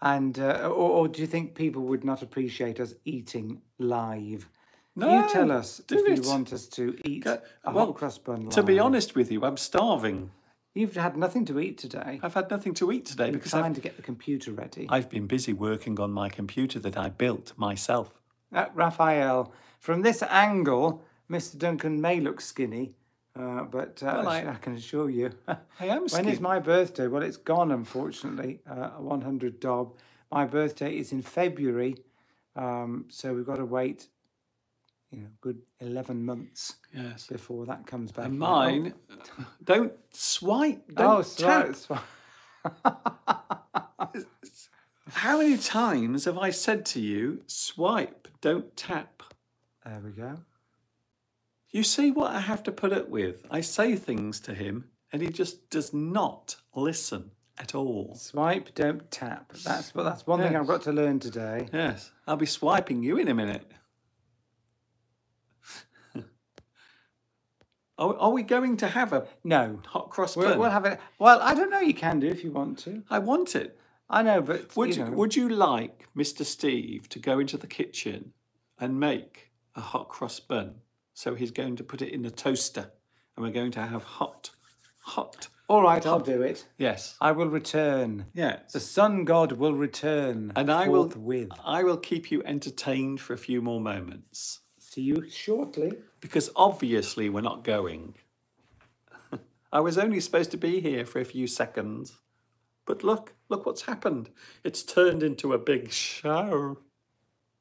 Speaker 2: And or do you think people would not appreciate us eating live?
Speaker 1: No,
Speaker 2: you tell us
Speaker 1: do
Speaker 2: if
Speaker 1: it.
Speaker 2: you want us to eat a hot cross bun live.
Speaker 1: To be honest with you, I'm starving.
Speaker 2: You've had nothing to eat today.
Speaker 1: I've had nothing to eat today because
Speaker 2: trying to get the computer ready.
Speaker 1: I've been busy working on my computer that I built myself.
Speaker 2: Raphael, from this angle, Mr. Duncan may look skinny, but I can assure you.
Speaker 1: I am skinny.
Speaker 2: When is my birthday? Well, it's gone, unfortunately. 100 Dob. My birthday is in February, so we've got to wait, good 11 months before that comes back.
Speaker 1: And mine, don't swipe, don't tap.
Speaker 2: Swipe.
Speaker 1: How many times have I said to you, swipe, don't tap?
Speaker 2: There we go.
Speaker 1: You see what I have to put up with? I say things to him and he just does not listen at all.
Speaker 2: Swipe, don't tap. That's one thing I've got to learn today.
Speaker 1: Yes, I'll be swiping you in a minute. Are we going to have a hot cross bun?
Speaker 2: We'll have it. Well, I don't know. You can do if you want to.
Speaker 1: I want it.
Speaker 2: I know, but
Speaker 1: would you like Mr. Steve to go into the kitchen and make a hot cross bun? So he's going to put it in the toaster, and we're going to have hot.
Speaker 2: All right, I'll do it.
Speaker 1: Yes,
Speaker 2: I will return.
Speaker 1: Yes,
Speaker 2: the sun god will return,
Speaker 1: and
Speaker 2: forthwith.
Speaker 1: I will keep you entertained for a few more moments.
Speaker 2: See you shortly.
Speaker 1: Because obviously we're not going. I was only supposed to be here for a few seconds. But look what's happened. It's turned into a big show,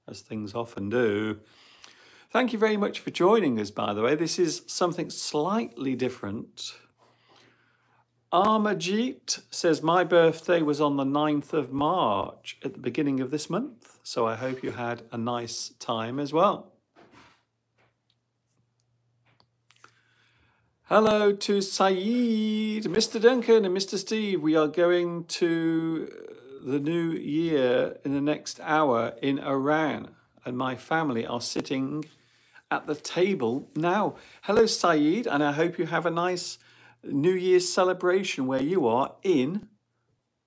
Speaker 1: as things often do. Thank you very much for joining us, by the way. This is something slightly different. Armajit says, my birthday was on the 9th of March at the beginning of this month. So I hope you had a nice time as well. Hello to Saeed, Mr. Duncan and Mr. Steve. We are going to the new year in the next hour in Iran, and my family are sitting at the table now. Hello, Saeed, and I hope you have a nice New Year's celebration where you are in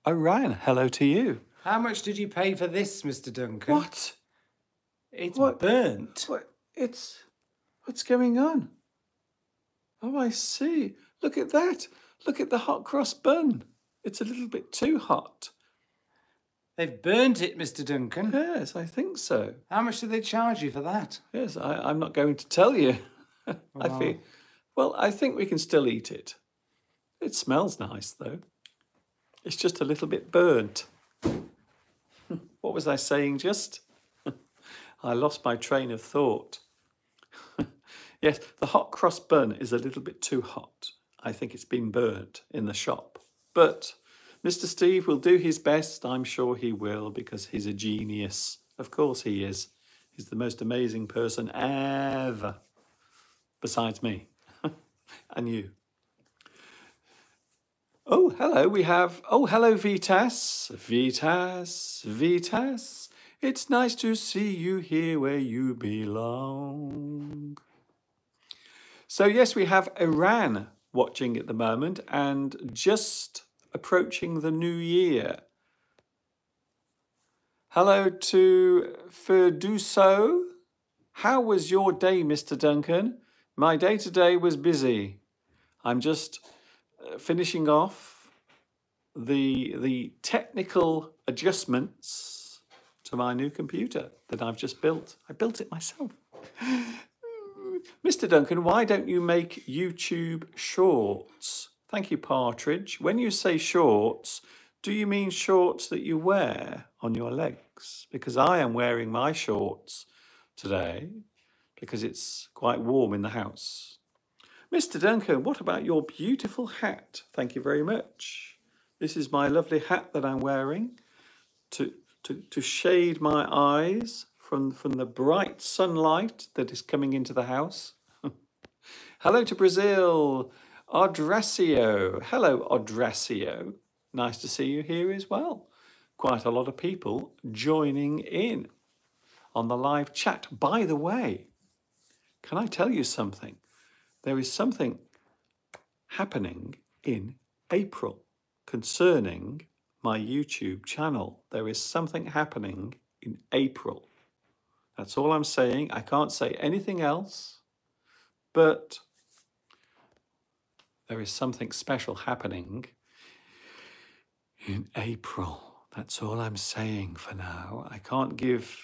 Speaker 1: Iran. Hello to you.
Speaker 2: How much did you pay for this, Mr. Duncan?
Speaker 1: What?
Speaker 2: It's
Speaker 1: What?
Speaker 2: burnt.
Speaker 1: What? What's going on? Oh, I see. Look at that. Look at the hot cross bun. It's a little bit too hot.
Speaker 2: They've burnt it, Mr. Duncan.
Speaker 1: Yes, I think so.
Speaker 2: How much do they charge you for that?
Speaker 1: Yes, I'm not going to tell you. I think we can still eat it. It smells nice, though. It's just a little bit burnt. What was I saying just? I lost my train of thought. Yes, the hot cross bun is a little bit too hot. I think it's been burnt in the shop. But Mr. Steve will do his best. I'm sure he will, because he's a genius. Of course he is. He's the most amazing person ever. Besides me. And you. Oh, hello, we have... Oh, hello, Vitas. Vitas. It's nice to see you here where you belong. So, yes, we have Iran watching at the moment and just approaching the new year. Hello to Ferduso. How was your day, Mr. Duncan? My day today was busy. I'm just finishing off the technical adjustments to my new computer that I've just built. I built it myself. Mr. Duncan, why don't you make YouTube shorts? Thank you, Partridge. When you say shorts, do you mean shorts that you wear on your legs? Because I am wearing my shorts today because it's quite warm in the house. Mr. Duncan, what about your beautiful hat? Thank you very much. This is my lovely hat that I'm wearing to shade my eyes from the bright sunlight that is coming into the house. Hello to Brazil, Odrasio. Hello, Odrasio. Nice to see you here as well. Quite a lot of people joining in on the live chat. By the way, can I tell you something? There is something happening in April concerning my YouTube channel. There is something happening in April. That's all I'm saying. I can't say anything else, but there is something special happening in April. That's all I'm saying for now. I can't give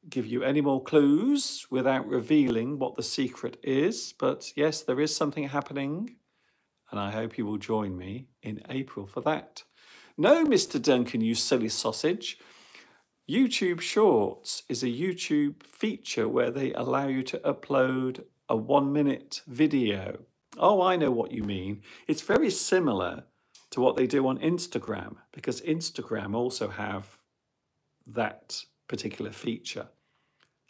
Speaker 1: you any more clues without revealing what the secret is, but yes, there is something happening, and I hope you will join me in April for that. No, Mr. Duncan, you silly sausage. YouTube Shorts is a YouTube feature where they allow you to upload a 1-minute video. Oh, I know what you mean. It's very similar to what they do on Instagram, because Instagram also have that particular feature.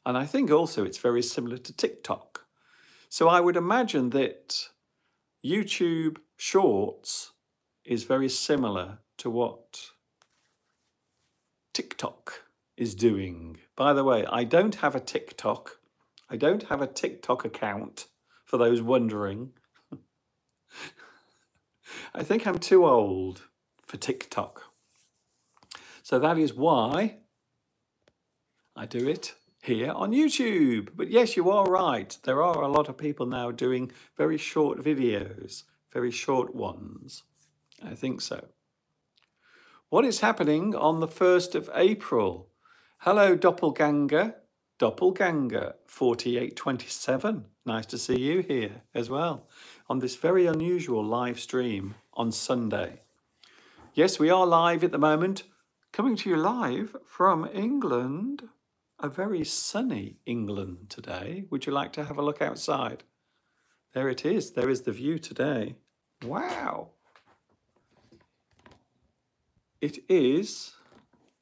Speaker 1: And I think also it's very similar to TikTok. So I would imagine that YouTube Shorts is very similar to what TikTok is doing. By the way, I don't have a TikTok. I don't have a TikTok account, for those wondering. I think I'm too old for TikTok. So that is why I do it here on YouTube. But yes, you are right. There are a lot of people now doing very short videos, very short ones. I think so. What is happening on the 1st of April? Hello, Doppelganger. Doppelganger 4827. Nice to see you here as well on this very unusual live stream on Sunday. Yes, we are live at the moment, coming to you live from England. A very sunny England today. Would you like to have a look outside? There it is. There is the view today. Wow. It is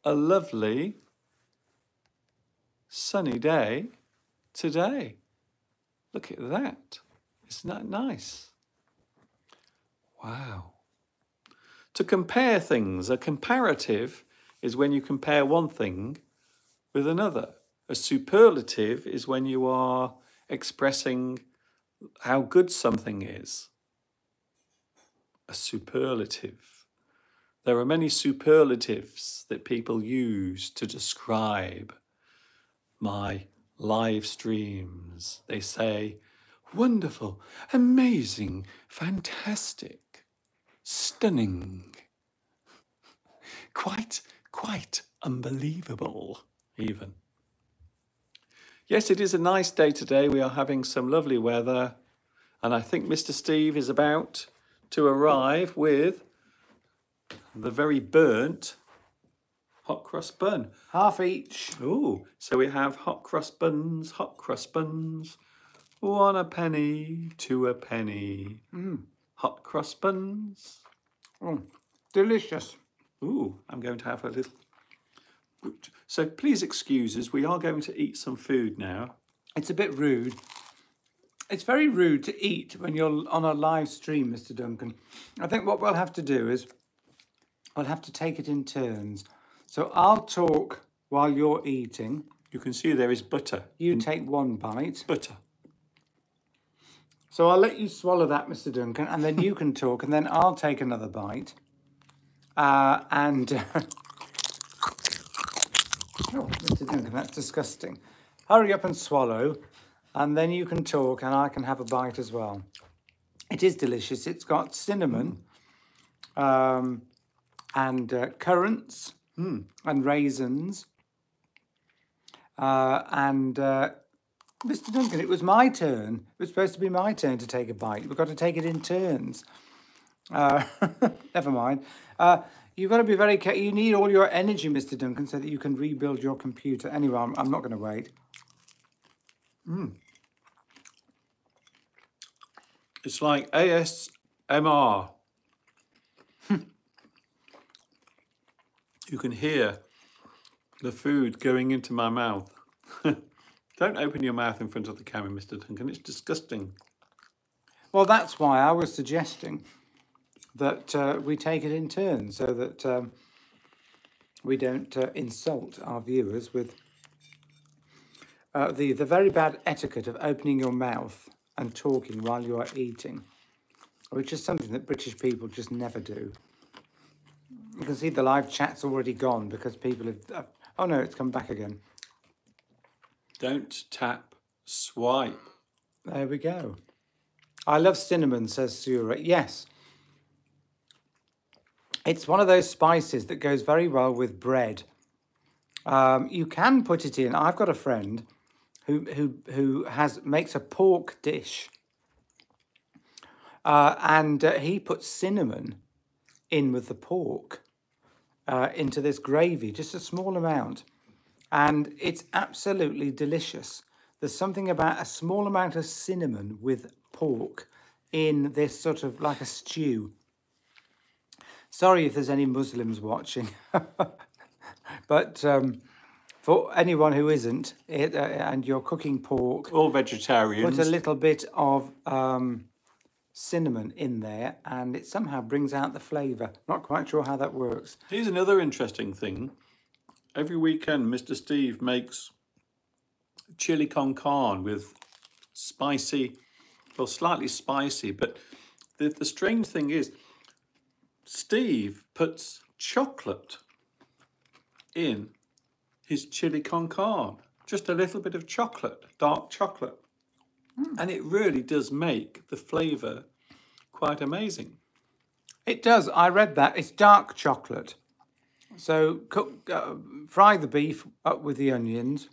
Speaker 1: a lovely sunny day today. Look at that. Isn't that nice? Wow. To compare things, a comparative is when you compare one thing with another. A superlative is when you are expressing how good something is. A superlative. There are many superlatives that people use to describe my live streams. They say, wonderful, amazing, fantastic, stunning, quite unbelievable, even. Yes, it is a nice day today. We are having some lovely weather, and I think Mr. Steve is about to arrive with the very burnt hot crust bun.
Speaker 2: Half each.
Speaker 1: Oh, so we have hot crust buns, 1 a penny, 2 a penny. Hot crust buns.
Speaker 2: Delicious.
Speaker 1: Ooh, I'm going to have a little. So please excuse us, we are going to eat some food now.
Speaker 2: It's a bit rude. It's very rude to eat when you're on a live stream, Mr. Duncan. I think what we'll have to do is we'll have to take it in turns. So I'll talk while you're eating.
Speaker 1: You can see there is butter.
Speaker 2: You take one bite.
Speaker 1: Butter.
Speaker 2: So I'll let you swallow that, Mr. Duncan, and then you can talk, and then I'll take another bite. Oh, Mr. Duncan, that's disgusting. Hurry up and swallow, and then you can talk, and I can have a bite as well. It is delicious. It's got cinnamon and currants and raisins. Mr. Duncan, it was my turn. It was supposed to be my turn to take a bite. We've got to take it in turns. Never mind. You've got to be very careful. You need all your energy, Mr. Duncan, so that you can rebuild your computer. Anyway, I'm not going to wait.
Speaker 1: It's like ASMR. You can hear the food going into my mouth. Don't open your mouth in front of the camera, Mr. Duncan. It's disgusting.
Speaker 2: Well, that's why I was suggesting that we take it in turns so that we don't insult our viewers with the very bad etiquette of opening your mouth and talking while you are eating, which is something that British people just never do. You can see the live chat's already gone because people have... oh no, it's come back again.
Speaker 1: Don't tap, swipe.
Speaker 2: There we go. I love cinnamon, says Sura. Yes. It's one of those spices that goes very well with bread. You can put it in. I've got a friend who makes a pork dish. And he puts cinnamon in with the pork into this gravy, just a small amount. And it's absolutely delicious. There's something about a small amount of cinnamon with pork in this sort of like a stew. Sorry if there's any Muslims watching. But for anyone who isn't, and you're cooking pork...
Speaker 1: All vegetarians.
Speaker 2: Put a little bit of cinnamon in there and it somehow brings out the flavour. Not quite sure how that works.
Speaker 1: Here's another interesting thing. Every weekend, Mr. Steve makes chili con carne with spicy, well, slightly spicy, but the strange thing is, Steve puts chocolate in his chili con carne. Just a little bit of chocolate, dark chocolate. And it really does make the flavour quite amazing.
Speaker 2: It does. I read that. It's dark chocolate. So fry the beef up with the onions,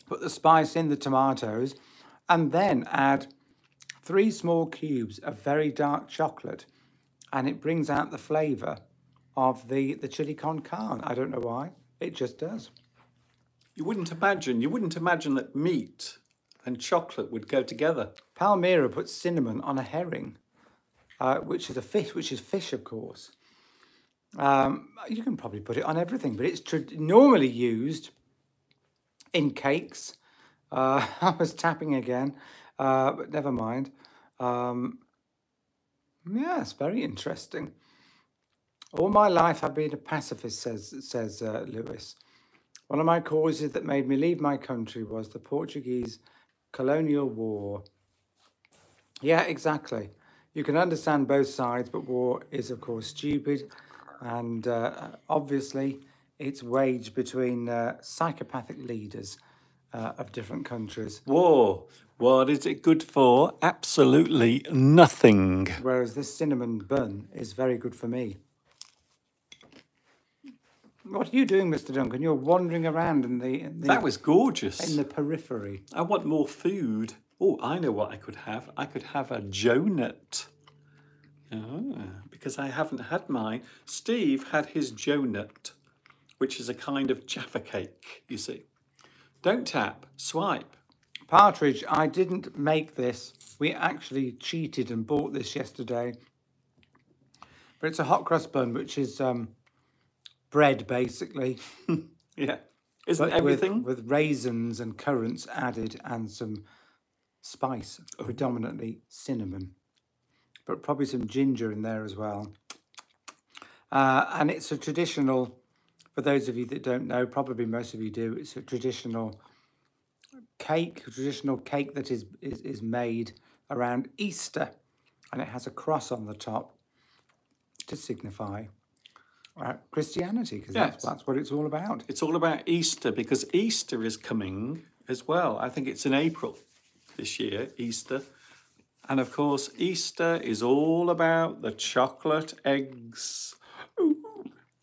Speaker 2: put the spice in the tomatoes, and then add 3 small cubes of very dark chocolate, and it brings out the flavour of the chili con carne. I don't know why. It just does.
Speaker 1: You wouldn't imagine that meat and chocolate would go together.
Speaker 2: Palmyra puts cinnamon on a herring, which is fish, of course. You can probably put it on everything, but it's normally used in cakes. I was tapping again, but never mind. Yeah, it's very interesting. All my life I've been a pacifist, says Lewis. One of my causes that made me leave my country was the Portuguese colonial war. Yeah, exactly. You can understand both sides, but war is, of course, stupid. And obviously, it's waged between psychopathic leaders of different countries.
Speaker 1: War. What is it good for? Absolutely nothing.
Speaker 2: Whereas this cinnamon bun is very good for me. What are you doing, Mr. Duncan? You're wandering around in the
Speaker 1: That was gorgeous.
Speaker 2: in the periphery.
Speaker 1: I want more food. Oh, I know what I could have. I could have a Joe-nut. Because I haven't had mine. Steve had his Joe-nut, which is a kind of Jaffa cake, you see. Don't tap, swipe.
Speaker 2: Partridge, I didn't make this. We actually cheated and bought this yesterday. But it's a hot cross bun, which is bread, basically.
Speaker 1: Yeah. Isn't
Speaker 2: But
Speaker 1: everything?
Speaker 2: with raisins and currants added and some spice, predominantly cinnamon, but probably some ginger in there as well. And it's a traditional, for those of you that don't know, probably most of you do, it's a traditional cake that is made around Easter, and it has a cross on the top to signify Christianity, because
Speaker 1: Yes.
Speaker 2: that's what it's all about.
Speaker 1: It's all about Easter because Easter is coming as well. I think it's in April this year, Easter. And of course, Easter is all about the chocolate eggs. Ooh.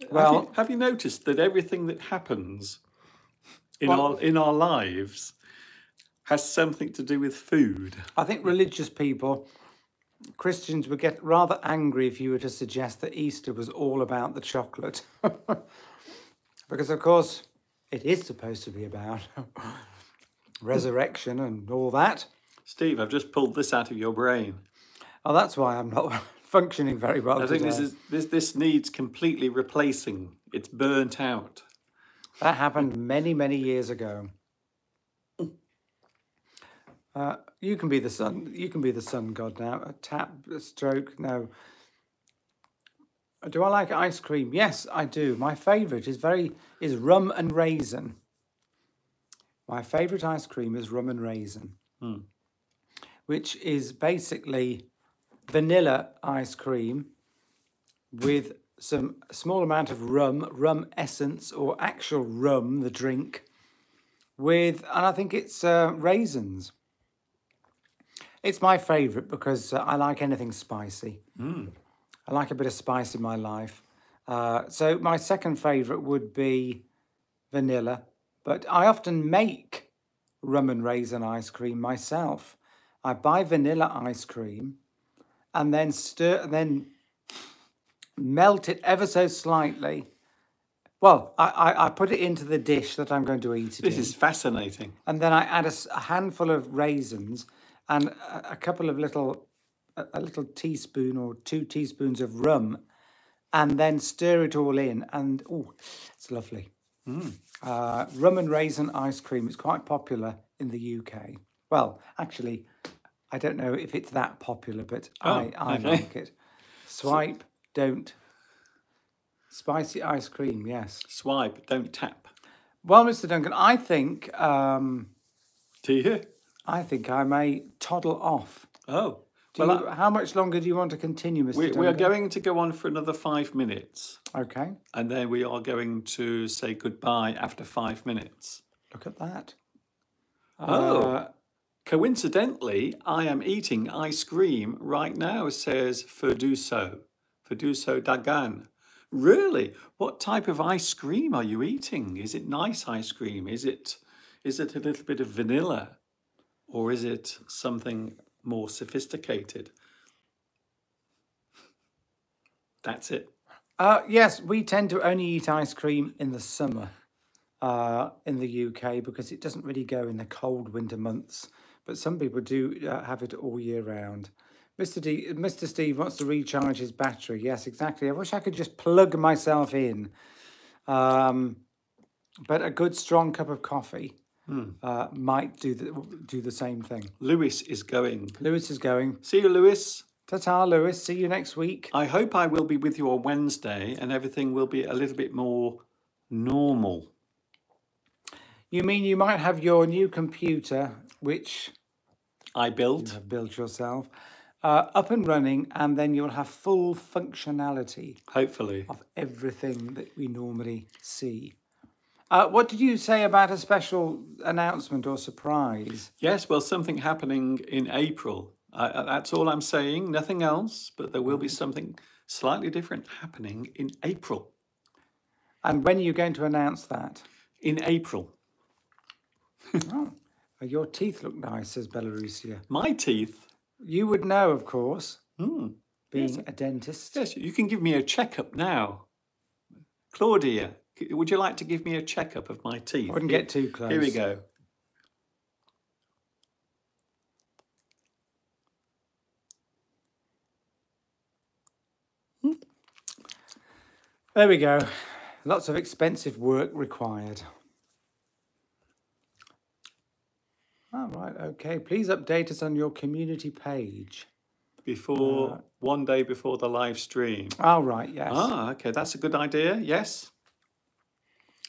Speaker 2: Well-
Speaker 1: have you noticed that everything that happens in
Speaker 2: Well-
Speaker 1: our lives has something to do with food?
Speaker 2: I think religious people, Christians, would get rather angry if you were to suggest that Easter was all about the chocolate. Because, of course, it is supposed to be about resurrection and all that.
Speaker 1: Steve, I've just pulled this out of your brain.
Speaker 2: Oh, that's why I'm not functioning very well
Speaker 1: I think
Speaker 2: today.
Speaker 1: this needs completely replacing. It's burnt out.
Speaker 2: That happened many, many years ago. You can be the sun. You can be the sun god now. A tap, a stroke. No. Do I like ice cream? Yes, I do. My favourite is rum and raisin. My favourite ice cream is rum and raisin, which is basically vanilla ice cream with some small amount of rum essence or actual rum, the drink, and I think it's raisins. It's my favourite because I like anything spicy. I like a bit of spice in my life. So my second favourite would be vanilla, but I often make rum and raisin ice cream myself. I buy vanilla ice cream and then melt it ever so slightly. Well, I put it into the dish that I'm going to eat it
Speaker 1: This
Speaker 2: in.
Speaker 1: is fascinating.
Speaker 2: And then I add a handful of raisins and a couple of a little teaspoon or 2 teaspoons of rum, and then stir it all in. And oh, it's lovely. Rum and raisin ice cream is quite popular in the UK. Well, actually, I don't know if it's that popular, but I
Speaker 1: okay.
Speaker 2: like it. Swipe, don't. Spicy ice cream, yes.
Speaker 1: Swipe, don't tap.
Speaker 2: Well, Mr. Duncan, I think
Speaker 1: Do you?
Speaker 2: I may toddle off.
Speaker 1: Oh.
Speaker 2: How much longer do you want to continue, Mr. Duncan?
Speaker 1: We are going to go on for another 5 minutes.
Speaker 2: Okay,
Speaker 1: And then we are going to say goodbye after 5 minutes.
Speaker 2: look at that.
Speaker 1: Coincidentally, I am eating ice cream right now, says Ferduso. Ferduso Dagan. Really? What type of ice cream are you eating? Is it nice ice cream? Is it a little bit of vanilla? Or is it something more sophisticated? That's it.
Speaker 2: Yes, we tend to only eat ice cream in the summer in the UK because it doesn't really go in the cold winter months. But some people do have it all year round. Mr. Steve wants to recharge his battery. Yes, exactly. I wish I could just plug myself in. But a good strong cup of coffee might do the same thing.
Speaker 1: Lewis is going.
Speaker 2: Lewis is going.
Speaker 1: See you, Lewis.
Speaker 2: Ta-ta, Lewis. See you next week.
Speaker 1: I hope I will be with you on Wednesday and everything will be a little bit more normal.
Speaker 2: You mean you might have your new computer, which
Speaker 1: I
Speaker 2: you
Speaker 1: built.
Speaker 2: have built yourself, up and running, and then you'll have full functionality
Speaker 1: Hopefully.
Speaker 2: of everything that we normally see. What did you say about a special announcement or surprise?
Speaker 1: Yes, well, something happening in April. That's all I'm saying, nothing else, but there will be something slightly different happening in April.
Speaker 2: And when are you going to announce that?
Speaker 1: In April.
Speaker 2: Oh, your teeth look nice, says Belarusia.
Speaker 1: My teeth?
Speaker 2: You would know, of course,
Speaker 1: Hmm.
Speaker 2: being a dentist.
Speaker 1: Yes, you can give me a checkup now. Claudia, would you like to give me a checkup of my teeth?
Speaker 2: I wouldn't get too close.
Speaker 1: Here we go.
Speaker 2: There we go. Lots of expensive work required. All right, okay. Please update us on your community page.
Speaker 1: Before, one day before the live stream.
Speaker 2: All right, yes.
Speaker 1: Ah, okay, that's a good idea, yes.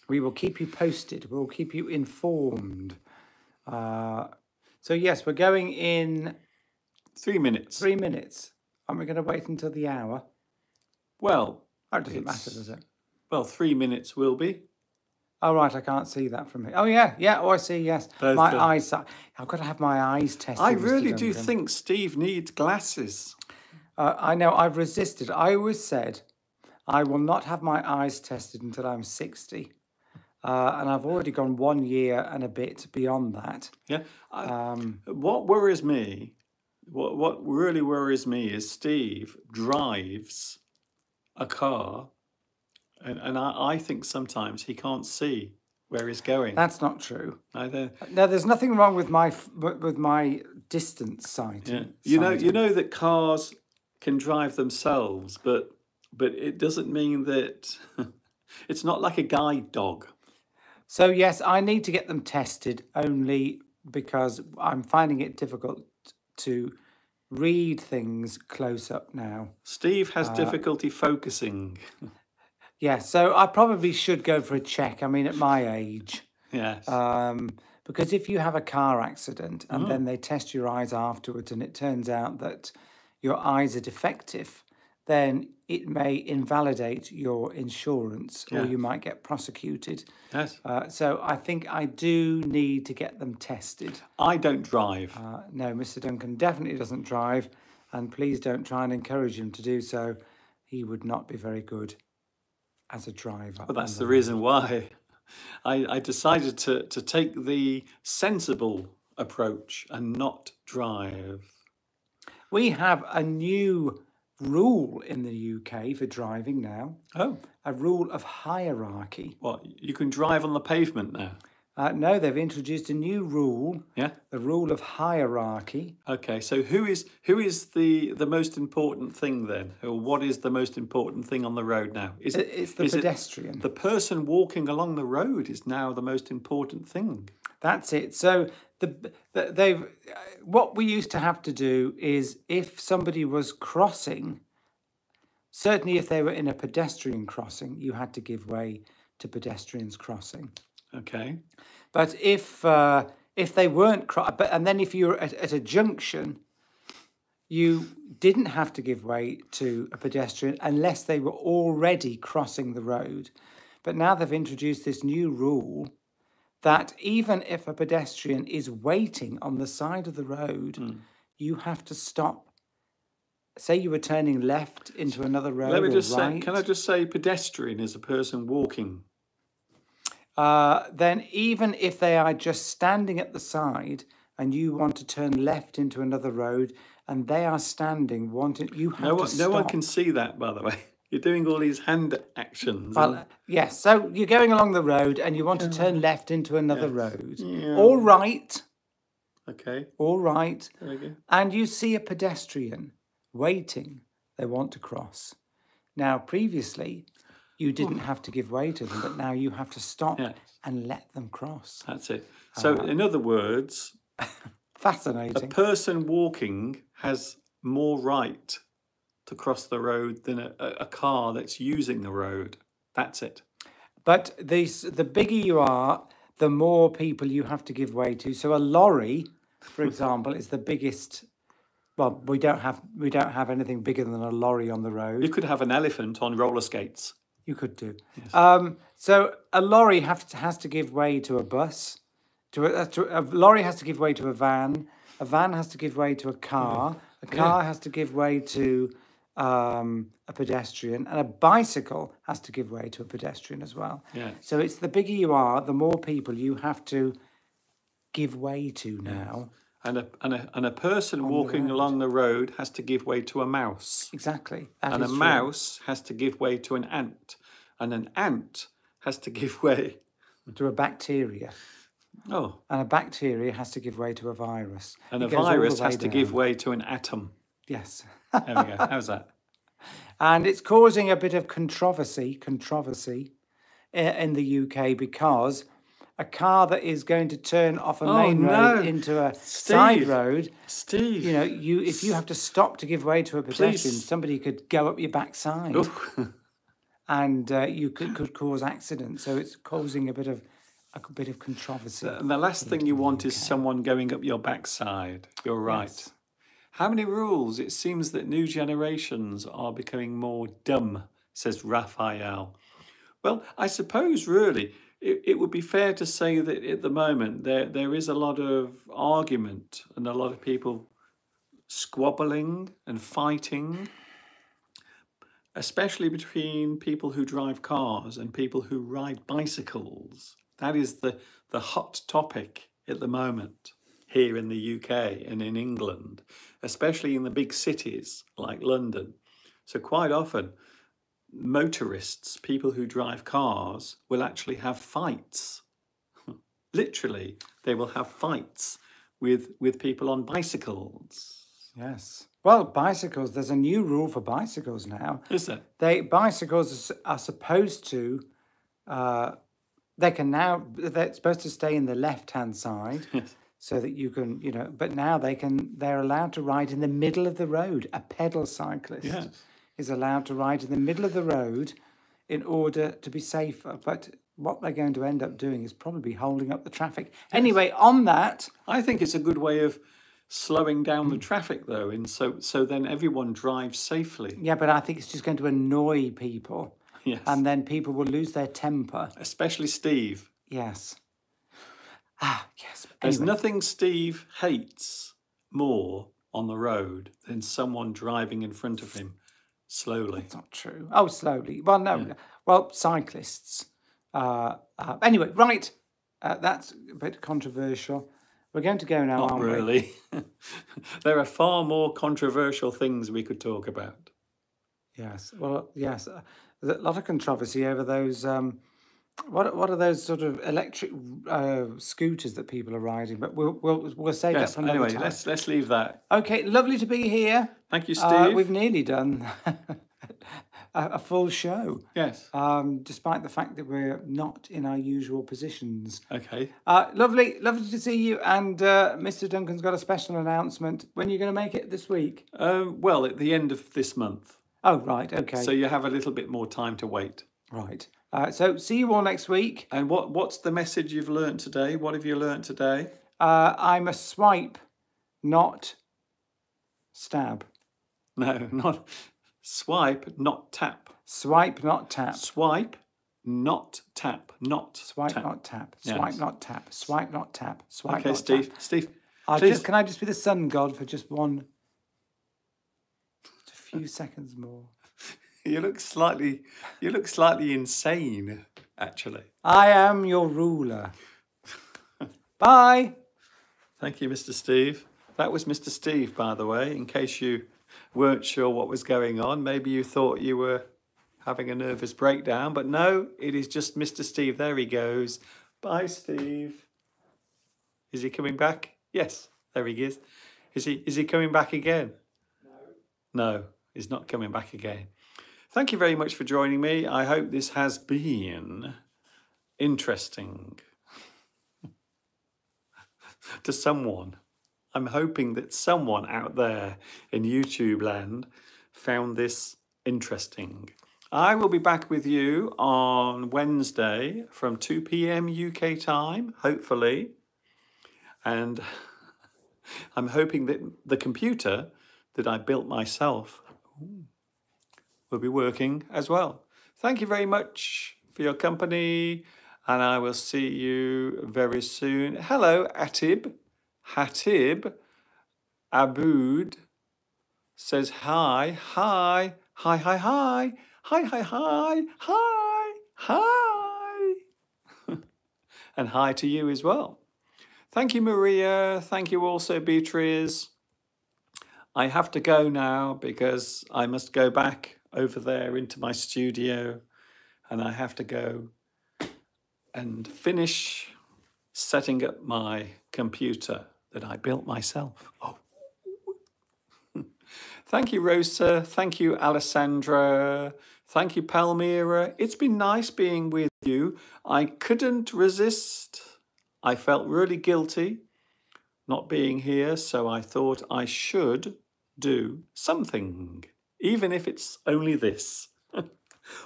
Speaker 2: We will keep you posted. We'll keep you informed. So, yes, we're going in
Speaker 1: 3 minutes.
Speaker 2: 3 minutes. Aren't we going to wait until the hour?
Speaker 1: Well,
Speaker 2: Oh, it doesn't matter, does it?
Speaker 1: well, 3 minutes will be.
Speaker 2: Oh, right, I can't see that from here. Oh, yeah, yeah, oh, I see, yes.
Speaker 1: Both
Speaker 2: my
Speaker 1: done.
Speaker 2: eyesight. I've got to have my eyes tested.
Speaker 1: I
Speaker 2: Mr.
Speaker 1: really do
Speaker 2: Duncan.
Speaker 1: think Steve needs glasses.
Speaker 2: I know, I've resisted. I always said I will not have my eyes tested until I'm 60. And I've already gone 1 year and a bit beyond that.
Speaker 1: Yeah. What worries me, what really worries me is Steve drives a car, and I think sometimes he can't see where he's going.
Speaker 2: That's not true.
Speaker 1: Either.
Speaker 2: No, there's nothing wrong with my distance sighting.
Speaker 1: Yeah. You know that cars can drive themselves, but it doesn't mean that it's not like a guide dog.
Speaker 2: So yes, I need to get them tested only because I'm finding it difficult to read things close up now.
Speaker 1: Steve has difficulty focusing.
Speaker 2: Yeah, so I probably should go for a check. I mean, at my age.
Speaker 1: Yes.
Speaker 2: Because if you have a car accident and then they test your eyes afterwards and it turns out that your eyes are defective, then it may invalidate your insurance or you might get prosecuted.
Speaker 1: Yes.
Speaker 2: So I think I do need to get them tested.
Speaker 1: I don't drive.
Speaker 2: No, Mr. Duncan definitely doesn't drive, and please don't try and encourage him to do so. He would not be very good as a driver.
Speaker 1: Well, that's the reason why I decided to take the sensible approach and not drive.
Speaker 2: We have a new rule in the UK for driving now,
Speaker 1: Oh,
Speaker 2: a rule of hierarchy.
Speaker 1: what? You can drive on the pavement now?
Speaker 2: No, they've introduced a new rule,
Speaker 1: Yeah.
Speaker 2: the rule of hierarchy.
Speaker 1: Okay. So who is the most important thing then? Or what is the most important thing on the road now?
Speaker 2: It's the
Speaker 1: is it
Speaker 2: pedestrian.
Speaker 1: the person walking along the road is now the most important thing?
Speaker 2: That's it. So they've what we used to have to do is if somebody was crossing, certainly if they were in a pedestrian crossing, you had to give way to pedestrians crossing.
Speaker 1: Okay.
Speaker 2: But if they weren't, and then if you were at a junction, you didn't have to give way to a pedestrian unless they were already crossing the road. But now they've introduced this new rule that even if a pedestrian is waiting on the side of the road, you have to stop. Say you were turning left into another road.
Speaker 1: Let me just
Speaker 2: right,
Speaker 1: say, can I just say pedestrian is a person walking?
Speaker 2: then even if they are just standing at the side and you want to turn left into another road and they are standing wanting, you have to stop.
Speaker 1: No one can see that, by the way. You're doing all these hand actions.
Speaker 2: Well, yes, so you're going along the road and you want to turn left into another road. All right.
Speaker 1: Okay.
Speaker 2: All right.
Speaker 1: There we go.
Speaker 2: And you see a pedestrian waiting. They want to cross. Now, previously, you didn't have to give way to them, but now you have to stop and let them cross.
Speaker 1: That's it. So, in other words, a
Speaker 2: Fascinating.
Speaker 1: person walking has more right to cross the road than a car that's using the road. That's it.
Speaker 2: But the bigger you are, the more people you have to give way to. So a lorry, for example, is the biggest well, we don't have anything bigger than a lorry on the road.
Speaker 1: You could have an elephant on roller skates.
Speaker 2: You could do. So a lorry has to give way to a bus. A lorry has to give way to a van. A van has to give way to a car. A car has to give way to a pedestrian, and a bicycle has to give way to a pedestrian as well.
Speaker 1: Yeah.
Speaker 2: So it's the bigger you are, the more people you have to give way to now.
Speaker 1: And a person walking along the road has to give way to a mouse.
Speaker 2: Exactly.
Speaker 1: And a mouse has to give way to an ant. And an ant has to give way
Speaker 2: to a bacteria.
Speaker 1: Oh.
Speaker 2: And a bacteria has to give way to a virus.
Speaker 1: And a virus has to give way to an atom.
Speaker 2: Yes.
Speaker 1: There we go. How's that?
Speaker 2: And it's causing a bit of controversy in the UK because a car that is going to turn off a main road into a side road.
Speaker 1: Steve.
Speaker 2: You know, if you have to stop to give way to a pedestrian, somebody could go up your backside. And you could cause accidents. So it's causing a bit of controversy.
Speaker 1: And the last thing you want is someone going up your backside. You're right. Yes. How many rules? It seems that new generations are becoming more dumb, says Raphael. Well, I suppose really it would be fair to say that at the moment there is a lot of argument and a lot of people squabbling and fighting, especially between people who drive cars and people who ride bicycles. That is the hot topic at the moment here in the UK and in England, especially in the big cities like London. So quite often, motorists, people who drive cars, will actually have fights. Literally, they will have fights with people on bicycles.
Speaker 2: Yes. Well, bicycles, there's a new rule for bicycles now.
Speaker 1: Is there?
Speaker 2: Bicycles are supposed to, they're supposed to stay in the left-hand side.
Speaker 1: Yes.
Speaker 2: So that you can, but now they're allowed to ride in the middle of the road. A pedal cyclist is allowed to ride in the middle of the road in order to be safer. But what they're going to end up doing is probably holding up the traffic. Yes. Anyway, on that...
Speaker 1: I think it's a good way of slowing down the traffic, though, and so then everyone drives safely.
Speaker 2: Yeah, but I think it's just going to annoy people.
Speaker 1: Yes.
Speaker 2: And then people will lose their temper.
Speaker 1: Especially Steve.
Speaker 2: Yes. Yes. Anyway.
Speaker 1: There's nothing Steve hates more on the road than someone driving in front of him slowly.
Speaker 2: That's not true. Oh, slowly. Well, no. Yeah. Well, cyclists. Anyway, right. That's a bit controversial. We're going to go now,
Speaker 1: aren't we? Not really. There are far more controversial things we could talk about.
Speaker 2: Yes. Well, yes. There's a lot of controversy over those... What are those sort of electric scooters that people are riding? But we'll save that for another time.
Speaker 1: Let's leave that.
Speaker 2: Okay, lovely to be here.
Speaker 1: Thank you, Steve.
Speaker 2: We've nearly done a full show.
Speaker 1: Yes.
Speaker 2: Despite the fact that we're not in our usual positions.
Speaker 1: Okay.
Speaker 2: Lovely to see you. And Mr. Duncan's got a special announcement. When are you going to make it this week?
Speaker 1: Well, at the end of this month.
Speaker 2: Oh, right. Okay.
Speaker 1: So you have a little bit more time to wait.
Speaker 2: Right. So see you all next week.
Speaker 1: And what's the message you've learnt today? What have you learnt today?
Speaker 2: I'm a swipe, not stab.
Speaker 1: No, not swipe, not tap.
Speaker 2: Swipe, not tap.
Speaker 1: Swipe, not tap. Not
Speaker 2: swipe,
Speaker 1: tap.
Speaker 2: not tap. Swipe, yes. Not tap. Swipe, not tap. Swipe,
Speaker 1: okay,
Speaker 2: not
Speaker 1: Steve.
Speaker 2: tap.
Speaker 1: Steve.
Speaker 2: Can I just be the sun god for just a few seconds more?
Speaker 1: You look slightly insane, actually.
Speaker 2: I am your ruler. Bye.
Speaker 1: Thank you, Mr. Steve. That was Mr. Steve, by the way, in case you weren't sure what was going on. Maybe you thought you were having a nervous breakdown, but no, it is just Mr. Steve. There he goes. Bye, Steve. Is he coming back? Yes, there he is. Is he coming back again? No, he's not coming back again. Thank you very much for joining me. I hope this has been interesting to someone. I'm hoping that someone out there in YouTube land found this interesting. I will be back with you on Wednesday from 2 p.m. UK time, hopefully. And I'm hoping that the computer that I built myself will be working as well. Thank you very much for your company, and I will see you very soon. Hello, Atib. Hatib Aboud says hi, hi, hi, hi, hi, hi, hi, hi, hi, hi. And hi to you as well. Thank you, Maria. Thank you also, Beatrice. I have to go now because I must go back over there into my studio, and I have to go and finish setting up my computer that I built myself. Oh. Thank you, Rosa. Thank you, Alessandra. Thank you, Palmyra. It's been nice being with you. I couldn't resist. I felt really guilty not being here, so I thought I should do something, even if it's only this,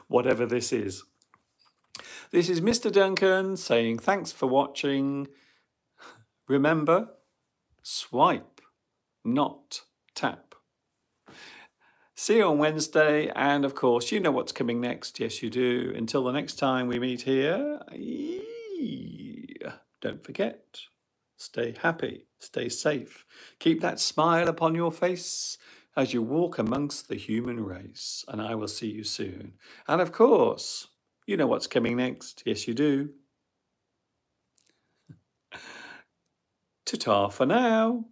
Speaker 1: whatever this is. This is Mr. Duncan saying thanks for watching. Remember, swipe, not tap. See you on Wednesday, and of course, you know what's coming next. Yes, you do. Until the next time we meet here, don't forget, stay happy, stay safe. Keep that smile upon your face as you walk amongst the human race, and I will see you soon. And of course, you know what's coming next. Yes, you do. Ta-ta for now.